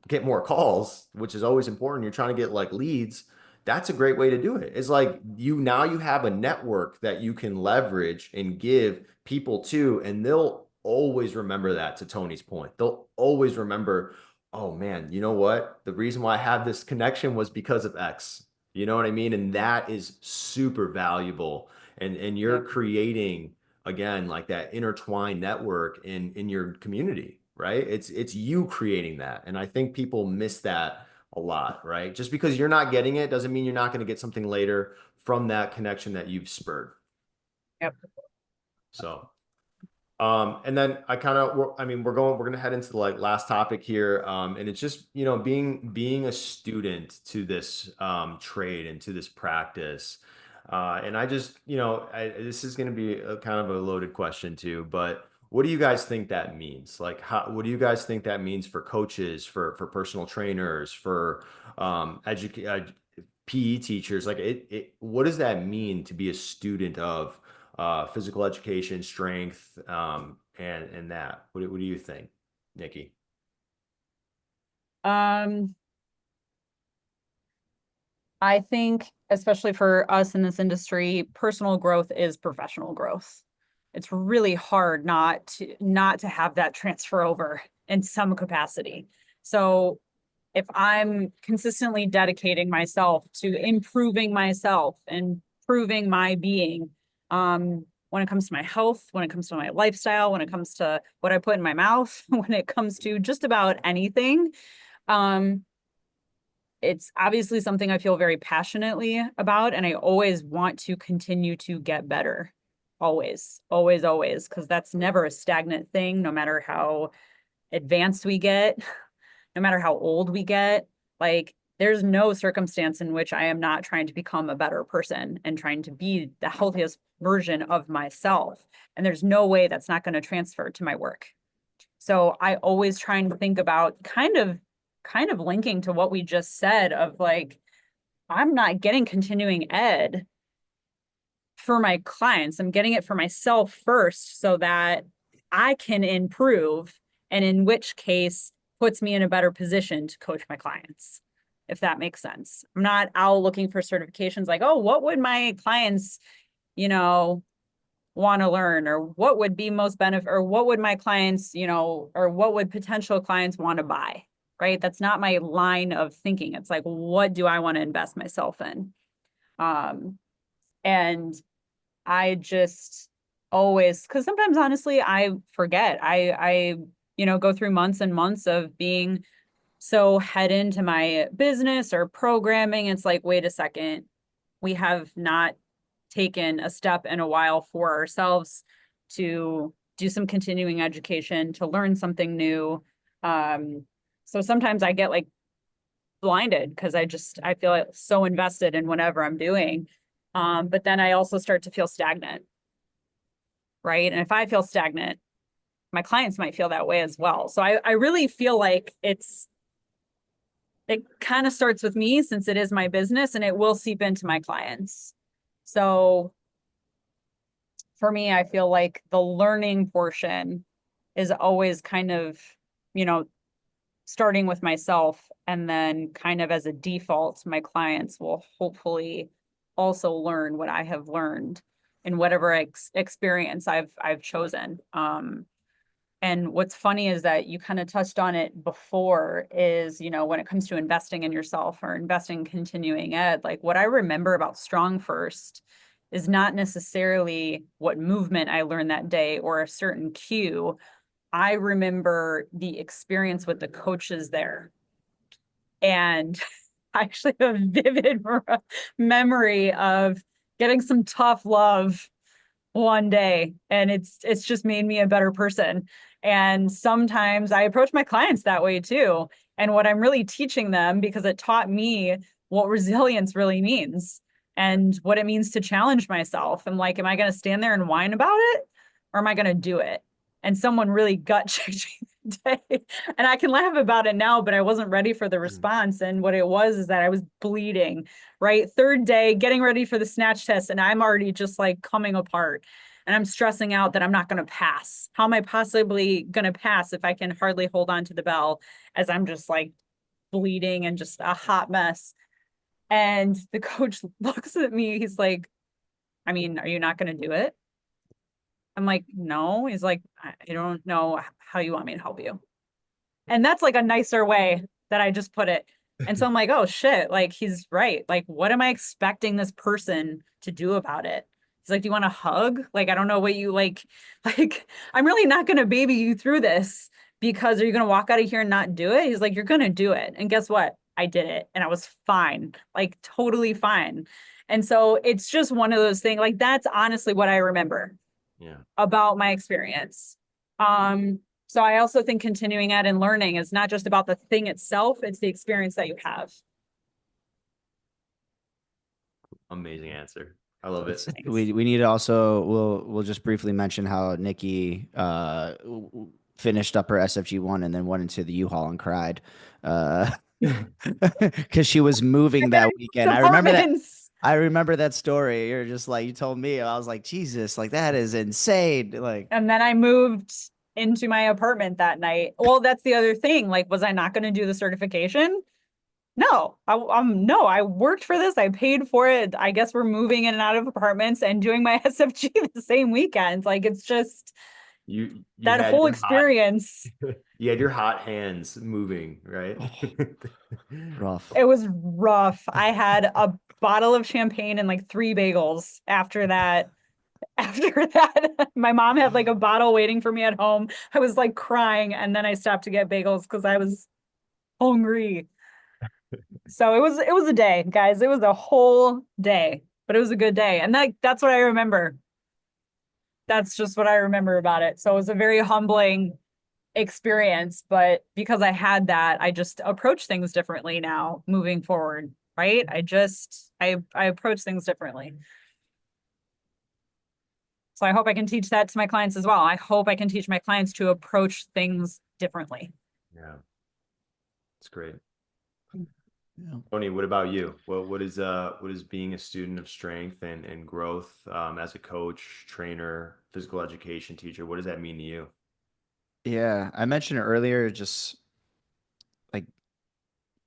get more calls, which is always important, you're trying to get like leads. That's a great way to do it. It's like you have a network that you can leverage and give people to, and they'll always remember that, to Tony's point. They'll always remember, oh man, you know what? The reason why I have this connection was because of X. You know what I mean? And that is super valuable. And you're Yep. creating again like that intertwined network in your community, right? It's you creating that. And I think people miss that a lot, right? Just because you're not getting it doesn't mean you're not going to get something later from that connection that you've spurred. Yep. So, and then I mean, we're going to head into the like last topic here. And it's just, being a student to this, trade and to this practice. And I just, this is going to be a kind of a loaded question too, but what do you guys think that means? Like, what do you guys think that means for coaches, for personal trainers, for, PE teachers? Like what does that mean to be a student of, physical education, strength, and that. What do you think, Nikki? Um, I think, especially for us in this industry, personal growth is professional growth. It's really hard not to have that transfer over in some capacity. So if I'm consistently dedicating myself to improving myself and improving my being, when it comes to my health, when it comes to my lifestyle, when it comes to what I put in my mouth, when it comes to just about anything, um, it's obviously something I feel very passionately about, and I always want to continue to get better. Always, always, always, because that's never a stagnant thing, no matter how advanced we get, no matter how old we get. Like there's no circumstance in which I am not trying to become a better person and trying to be the healthiest version of myself. And there's no way that's not going to transfer to my work. So I always try and think about kind of linking to what we just said of like, I'm not getting continuing ed for my clients. I'm getting it for myself first so that I can improve, and in which case puts me in a better position to coach my clients, if that makes sense. I'm not out looking for certifications like, oh, what would my clients, want to learn, or what would be most benefit, or what would my clients, or what would potential clients want to buy, right? That's not my line of thinking. It's like, what do I want to invest myself in? And I just always, because sometimes honestly, I forget. I go through months and months of being so head into my business or programming. It's like, wait a second, we have not taken a step in a while for ourselves to do some continuing education, to learn something new. So sometimes I get like blinded because I feel like so invested in whatever I'm doing. But then I also start to feel stagnant, right? And if I feel stagnant, my clients might feel that way as well. So I really feel like it kind of starts with me, since it is my business, and it will seep into my clients. So for me, I feel like the learning portion is always kind of, starting with myself, and then kind of as a default, my clients will hopefully also learn what I have learned in whatever experience I've chosen. And what's funny is that you kind of touched on it before is, when it comes to investing in yourself or investing in continuing ed, like what I remember about Strong First is not necessarily what movement I learned that day or a certain cue. I remember the experience with the coaches there. And I actually have a vivid memory of getting some tough love one day, and it's just made me a better person. And sometimes I approach my clients that way too. And what I'm really teaching them, because it taught me what resilience really means and what it means to challenge myself. I'm like, am I going to stand there and whine about it, or am I going to do it? And someone really gut checked me today. And I can laugh about it now, but I wasn't ready for the response. And what it was is that I was bleeding, right? Third day, getting ready for the snatch test, and I'm already just like coming apart. And I'm stressing out that I'm not going to pass. How am I possibly going to pass if I can hardly hold on to the bell as I'm just like bleeding and just a hot mess? And the coach looks at me. He's like, I mean, are you not going to do it? I'm like, no. He's like, I don't know how you want me to help you. And that's like a nicer way that I just put it. And so I'm like, oh shit, like he's right. Like, what am I expecting this person to do about it? He's like, do you want a hug? Like, I don't know what you like, like, I'm really not going to baby you through this, because are you going to walk out of here and not do it? He's like, you're going to do it. And guess what? I did it, and I was fine, like totally fine. And so it's just one of those things, like, that's honestly what I remember about my experience. So I also think continuing ed and learning is not just about the thing itself, it's the experience that you have. Amazing answer. I love it. We need to also, we'll just briefly mention how Nikki finished up her SFG1 and then went into the U-Haul and cried because she was moving that weekend. I remember that story. You're just like, you told me, I was like, Jesus, like that is insane. Like, and then I moved into my apartment that night. Well, that's the other thing. Like, was I not going to do the certification? No, no, I worked for this. I paid for it. I guess we're moving in and out of apartments and doing my SFG the same weekend. Like, it's just you that whole experience. You had your hot hands moving, right? Rough. It was rough. I had a bottle of champagne and like 3 bagels after that. After that, my mom had like a bottle waiting for me at home. I was like crying, and then I stopped to get bagels because I was hungry. So it was a day, guys. It was a whole day, but it was a good day. And that's what I remember. That's just what I remember about it. So it was a very humbling experience, but because I had that, I just approach things differently now moving forward, right? I approach things differently. So I hope I can teach that to my clients as well. I hope I can teach my clients to approach things differently. Yeah, it's great. Yeah. Tony, what about you? What is being a student of strength and growth as a coach, trainer, physical education teacher? What does that mean to you? Yeah, I mentioned it earlier, just like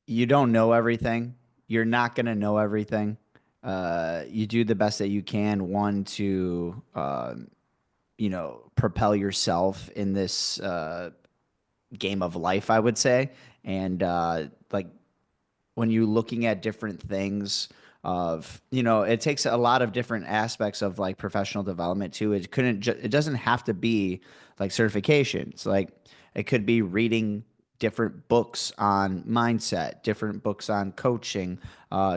you don't know everything. You're not going to know everything. You do the best that you can, one, to, propel yourself in this game of life, I would say. And like when you're looking at different things of it takes a lot of different aspects of like professional development too. It doesn't have to be like certifications. Like it could be reading different books on mindset, different books on coaching,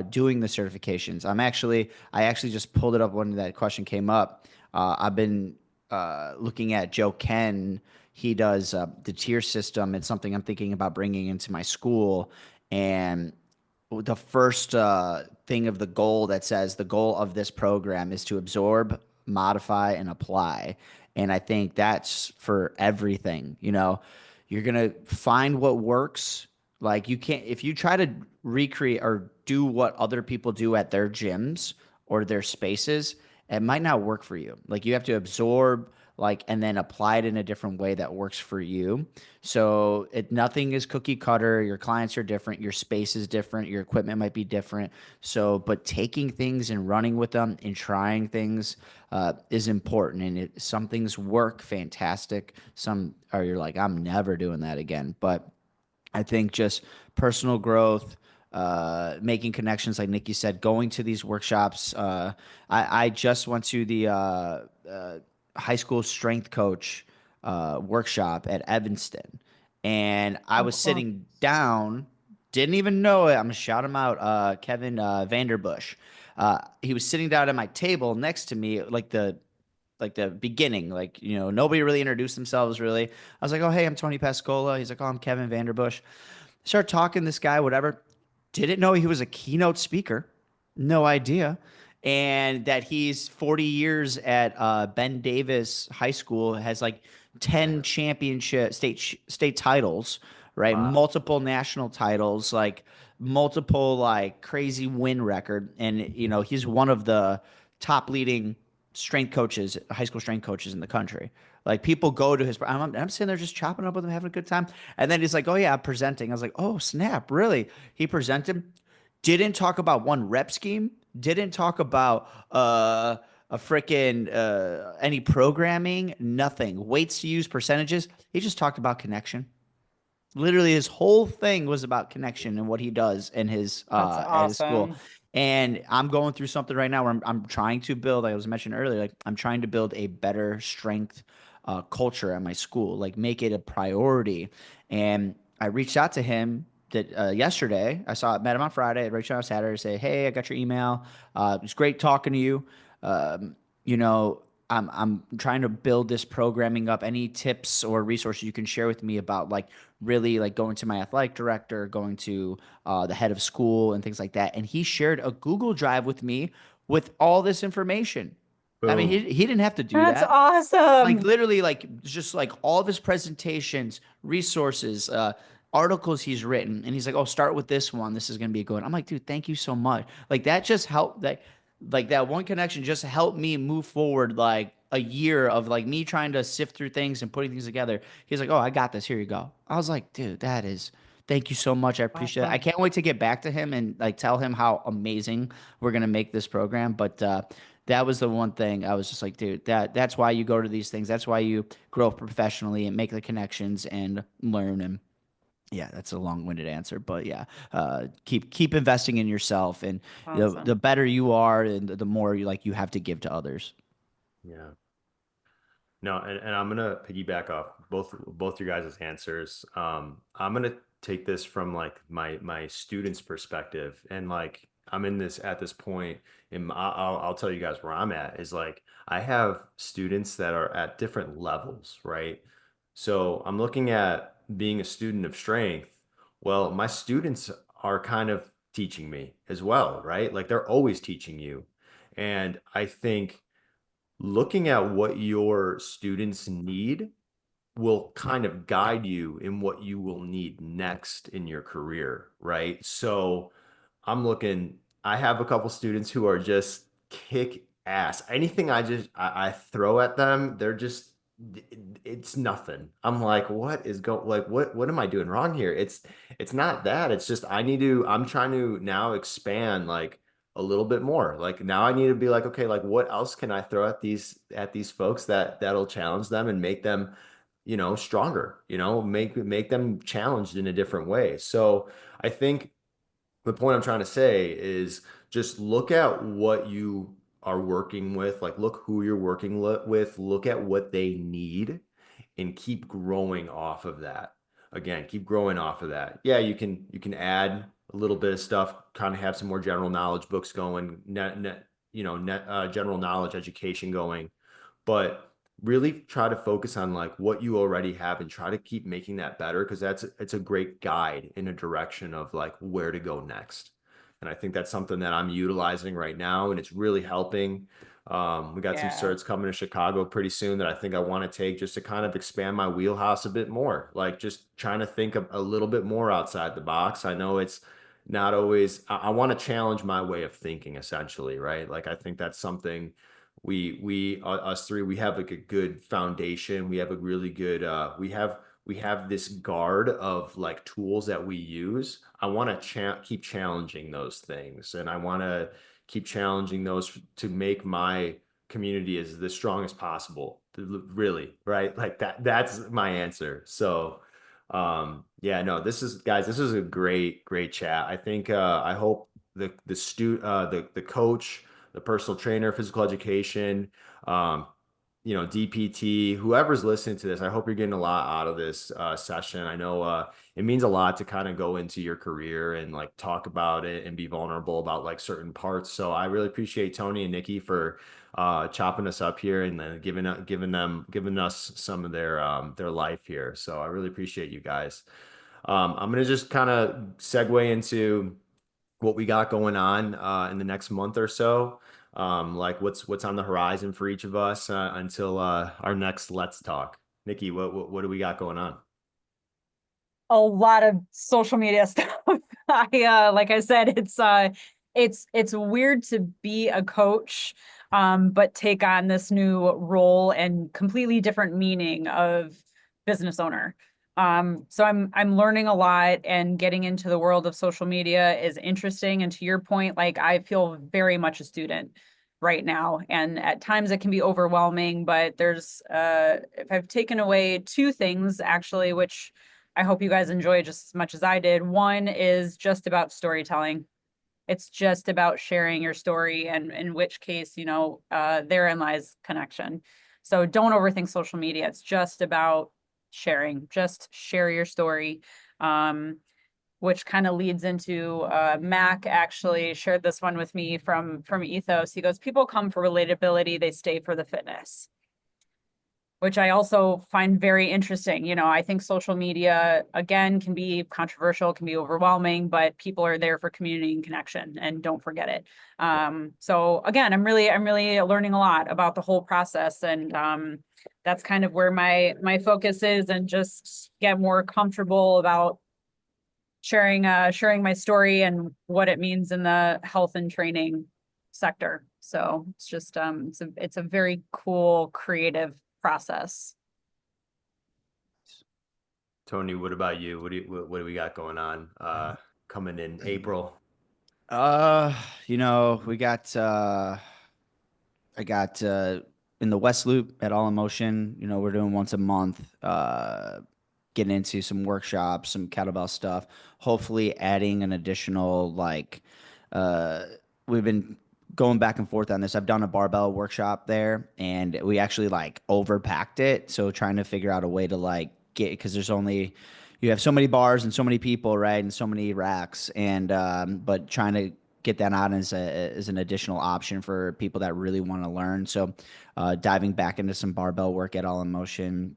doing the certifications. I actually just pulled it up when that question came up. I've been looking at Joe Ken. He does the tier system. It's something I'm thinking about bringing into my school. And the first thing of the goal that says the goal of this program is to absorb, modify, and apply. And I think that's for everything. You're gonna find what works. Like you can't if you try to recreate or do what other people do at their gyms or their spaces, it might not work for you. Like you have to absorb like and then apply it in a different way that works for you. So nothing is cookie cutter. Your clients are different. Your space is different. Your equipment might be different. So, but taking things and running with them and trying things is important. And some things work fantastic. Some are you're like, I'm never doing that again. But I think just personal growth, making connections, like Nikki said, going to these workshops. I just went to the high school strength coach workshop at Evanston, and I Oh, was cool. sitting down, didn't even know it. I'm gonna shout him out, Kevin Vanderbush. He was sitting down at my table next to me, like the beginning, like nobody really introduced themselves really. I was like, oh hey, I'm Tony Pascolla. He's like, oh, I'm Kevin Vanderbush. Start talking to this guy, whatever. Didn't know he was a keynote speaker. No idea. And that he's 40 years at Ben Davis High School, has like 10 championship state titles, right? Wow. Multiple national titles, like multiple like crazy win record. And he's one of the top leading strength coaches, high school strength coaches in the country. Like people go to his, I'm sitting there just chopping up with him, having a good time. And then he's like, "Oh yeah, I'm presenting." I was like, "Oh snap, really?" He presented, didn't talk about one rep scheme, didn't talk about a freaking any programming, nothing, weights to use, percentages. He just talked about connection. Literally, his whole thing was about connection and what he does in his That's at his school. awesome. And I'm going through something right now where I'm trying to build, like I was mentioned earlier, like I'm trying to build a better strength culture at my school, like make it a priority. And I reached out to him that yesterday. Met him on Friday. I reached out on Saturday to say, "Hey, I got your email. It was great talking to you. Um, you know, I'm trying to build this programming up. Any tips or resources you can share with me about like really like going to my athletic director, going to the head of school and things like that." And he shared a Google Drive with me with all this information. I mean, Boom. he didn't have to do That's that. Like awesome. literally, like just like all of his presentations, resources, articles he's written, and he's like, "Oh, start with this one. This is gonna be a good one." I'm like, "Dude, thank you so much." Like that just helped. Like that one connection just helped me move forward. Like a year of like me trying to sift through things and putting things together. He's like, "Oh, I got this. Here you go." I was like, "Dude, that is." Thank you so much. I appreciate it. I Awesome. can't wait to get back to him and like tell him how amazing we're gonna make this program. But that was the one thing I was just like, dude, that's why you go to these things. That's why you grow professionally and make the connections and learn. And yeah, that's a long-winded answer, but yeah, keep investing in yourself, and the Awesome. better you are, and the more you have to give to others. Yeah. No, and I'm gonna piggyback off both your guys' answers. I'm gonna take this from like my students' perspective, and like I'm in this at this point, and I'll tell you guys where I'm at is like I have students that are at different levels, right? So I'm looking at being a student of strength. Well, my students are kind of teaching me as well, right? Like they're always teaching you. And I think looking at what your students need will kind of guide you in what you will need next in your career, right? So I'm looking, I have a couple students who are just kick ass. Anything I throw at them, they're just it's nothing. I'm like, what is go like what am I doing wrong here? It's not that. It's just I'm trying to now expand like a little bit more. Like now I need to be like, okay, like what else can I throw at these folks that'll challenge them and make them, stronger, make them challenged in a different way. So I think the point I'm trying to say is just look at what you are working with, like look who you're working with, look at what they need, and keep growing off of that. Again, keep growing off of that. Yeah, you can add a little bit of stuff, kind of have some more general knowledge books going, general knowledge education going, but really try to focus on like what you already have and try to keep making that better because it's a great guide in a direction of like where to go next. And I think that's something that I'm utilizing right now and it's really helping. We got some Yeah. certs coming to Chicago pretty soon that I think I want to take just to kind of expand my wheelhouse a bit more. Like just trying to think a little bit more outside the box. I know it's not always, I want to challenge my way of thinking essentially, right? Like I think that's something us three, we have like a good foundation. We have a really good we have this guard of like tools that we use. I want to keep challenging those things, and I want to keep challenging those to make my community as the strongest possible. Really, right? Like that's my answer. So yeah, no, this is a great chat. I think I hope the coach, the personal trainer, physical education, um, DPT, whoever's listening to this, I hope you're getting a lot out of this session. I know it means a lot to kind of go into your career and like talk about it and be vulnerable about like certain parts. So I really appreciate Tony and Nikki for chopping us up here and then giving us some of their life here. So I really appreciate you guys. I'm gonna just kind of segue into what we got going on in the next month or so. Like what's on the horizon for each of us until our next Let's Talk. Nikki, what do we got going on? A lot of social media stuff. Like I said, it's weird to be a coach, but take on this new role and completely different meaning of business owner. So I'm learning a lot, and getting into the world of social media is interesting. And to your point, like I feel very much a student right now, and at times it can be overwhelming, but there's if I've taken away two things actually, which I hope you guys enjoy just as much as I did. One is just about storytelling. It's just about sharing your story, and in which case, therein lies connection. So don't overthink social media. It's just about sharing. Just share your story. Which kind of leads into Mac actually shared this one with me from Ethos. He goes, people come for relatability, they stay for the fitness, which I also find very interesting. I think social media, again, can be controversial, can be overwhelming, but people are there for community and connection, and don't forget it. So again, I'm really learning a lot about the whole process, and that's kind of where my focus is, and just get more comfortable about sharing my story and what it means in the health and training sector. So it's just it's a very cool, creative process. Tony, what about you? What do we got going on coming in April? Uh, we got I got in the West Loop at All in Motion. We're doing once a month. Getting into some workshops, some kettlebell stuff. Hopefully, adding an additional like. Uh, we've been going back and forth on this. I've done a barbell workshop there, and we actually like overpacked it. So trying to figure out a way to like get because there's only you have so many bars and so many people, right, and so many racks, and but trying to get that on as an additional option for people that really want to learn. So, diving back into some barbell work at All in Motion,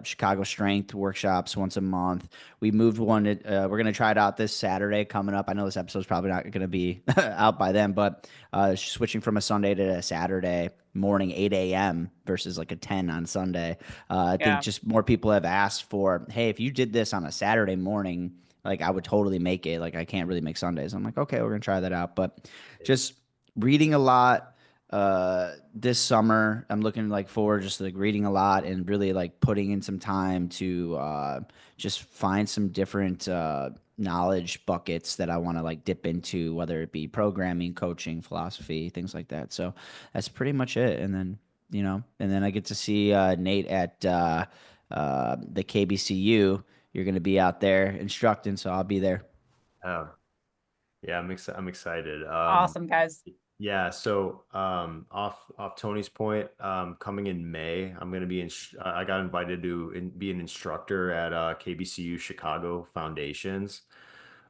Chicago Strength workshops once a month. We moved one. We're gonna try it out this Saturday coming up. I know this episode's probably not gonna be out by then, but switching from a Sunday to a Saturday morning, 8 a.m. versus like a 10 on Sunday. I think Yeah. just more people have asked for, hey, if you did this on a Saturday morning, like I would totally make it. Like I can't really make Sundays. I'm like, okay, we're gonna try that out. But just reading a lot this summer. I'm looking like forward just like reading a lot and really like putting in some time to just find some different knowledge buckets that I want to like dip into, whether it be programming, coaching, philosophy, things like that. So that's pretty much it. And then, and then I get to see Nate at the KBCU. You're going to be out there instructing, so I'll be there. Oh, yeah, I'm excited. Awesome, guys. Yeah, so off Tony's point, coming in May, I'm gonna be I got invited to be an instructor at KBCU Chicago Foundations.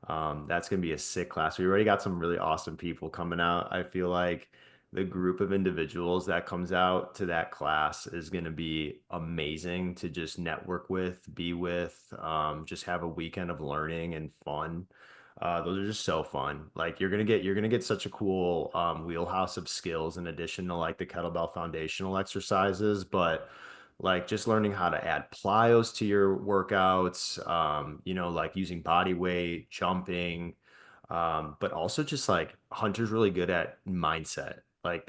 That's gonna be a sick class. We already got some really awesome people coming out. I feel like the group of individuals that comes out to that class is gonna be amazing to just network with, be with, just have a weekend of learning and fun. Those are just so fun. Like you're gonna get such a cool wheelhouse of skills in addition to like the kettlebell foundational exercises, but like just learning how to add plyos to your workouts, like using body weight, jumping, but also just like Hunter's really good at mindset. Like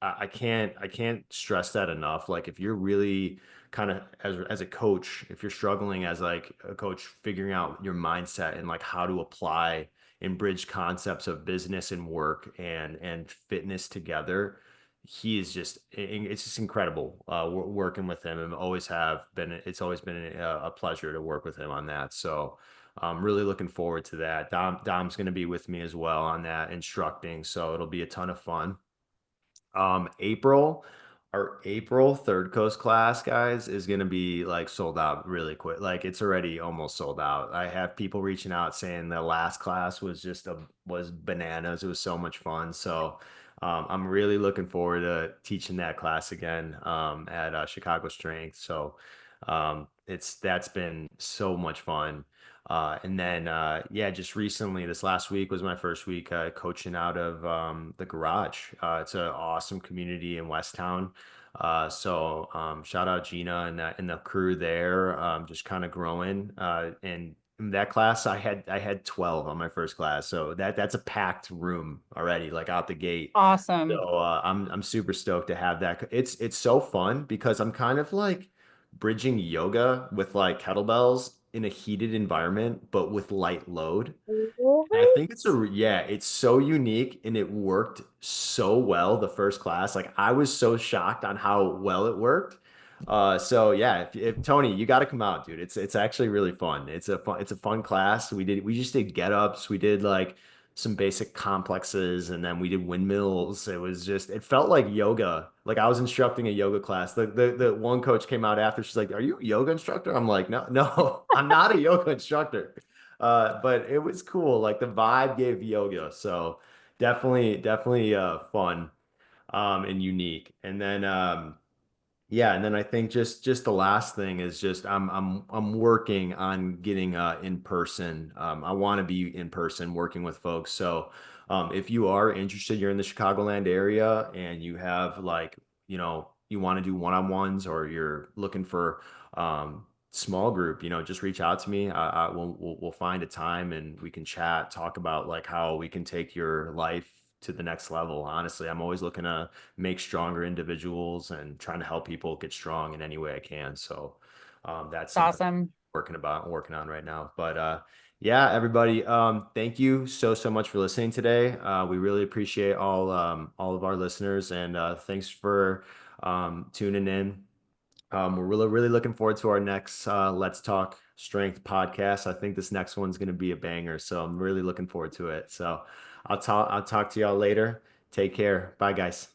I can't stress that enough. Like if you're really kind of as a coach, if you're struggling as like a coach figuring out your mindset and like how to apply and bridge concepts of business and work and fitness together, he is just it's just incredible working with him, and always have been. It's always been a pleasure to work with him on that. So I'm really looking forward to that. Dom's going to be with me as well on that instructing, so it'll be a ton of fun. April, our April Third Coast class, guys, is gonna be like sold out really quick. Like it's already almost sold out. I have people reaching out saying the last class was bananas. It was so much fun. So I'm really looking forward to teaching that class again at Chicago Strength. So that's been so much fun. And then, yeah, just recently, this last week was my first week coaching out of the garage. It's an awesome community in Westtown. So shout out Gina and the crew there, just kind of growing. And in that class, I had 12 on my first class, so that's a packed room already, like out the gate. So Awesome. I'm super stoked to have that. It's so fun because I'm kind of like bridging yoga with like kettlebells in a heated environment, but with light load. And I think What? yeah, it's so unique and it worked so well the first class. Like I was so shocked on how well it worked. So yeah, if Tony, you got to come out, dude. It's actually really fun. It's a fun class. We just did get ups. We did like some basic complexes and then we did windmills. It felt like yoga. Like I was instructing a yoga class. The one coach came out after. She's like, "Are you a yoga instructor?" I'm like, "No, no, I'm not a yoga instructor." But it was cool. Like the vibe gave yoga. So definitely fun and unique. And then yeah, and then I think just the last thing is just I'm working on getting in person. I want to be in person working with folks. So if you are interested, you're in the Chicagoland area and you have like, you want to do one-on-ones or you're looking for small group, just reach out to me. We'll find a time and we can chat, talk about like how we can take your life to the next level. Honestly, I'm always looking to make stronger individuals and trying to help people get strong in any way I can. So that's It's something awesome. I'm working on right now. But yeah, everybody, thank you so much for listening today. We really appreciate all of our listeners and thanks for tuning in. We're really looking forward to our next Let's Talk Strength podcast. I think this next one's going to be a banger, so I'm really looking forward to it. So I'll talk to y'all later. Take care. Bye, guys.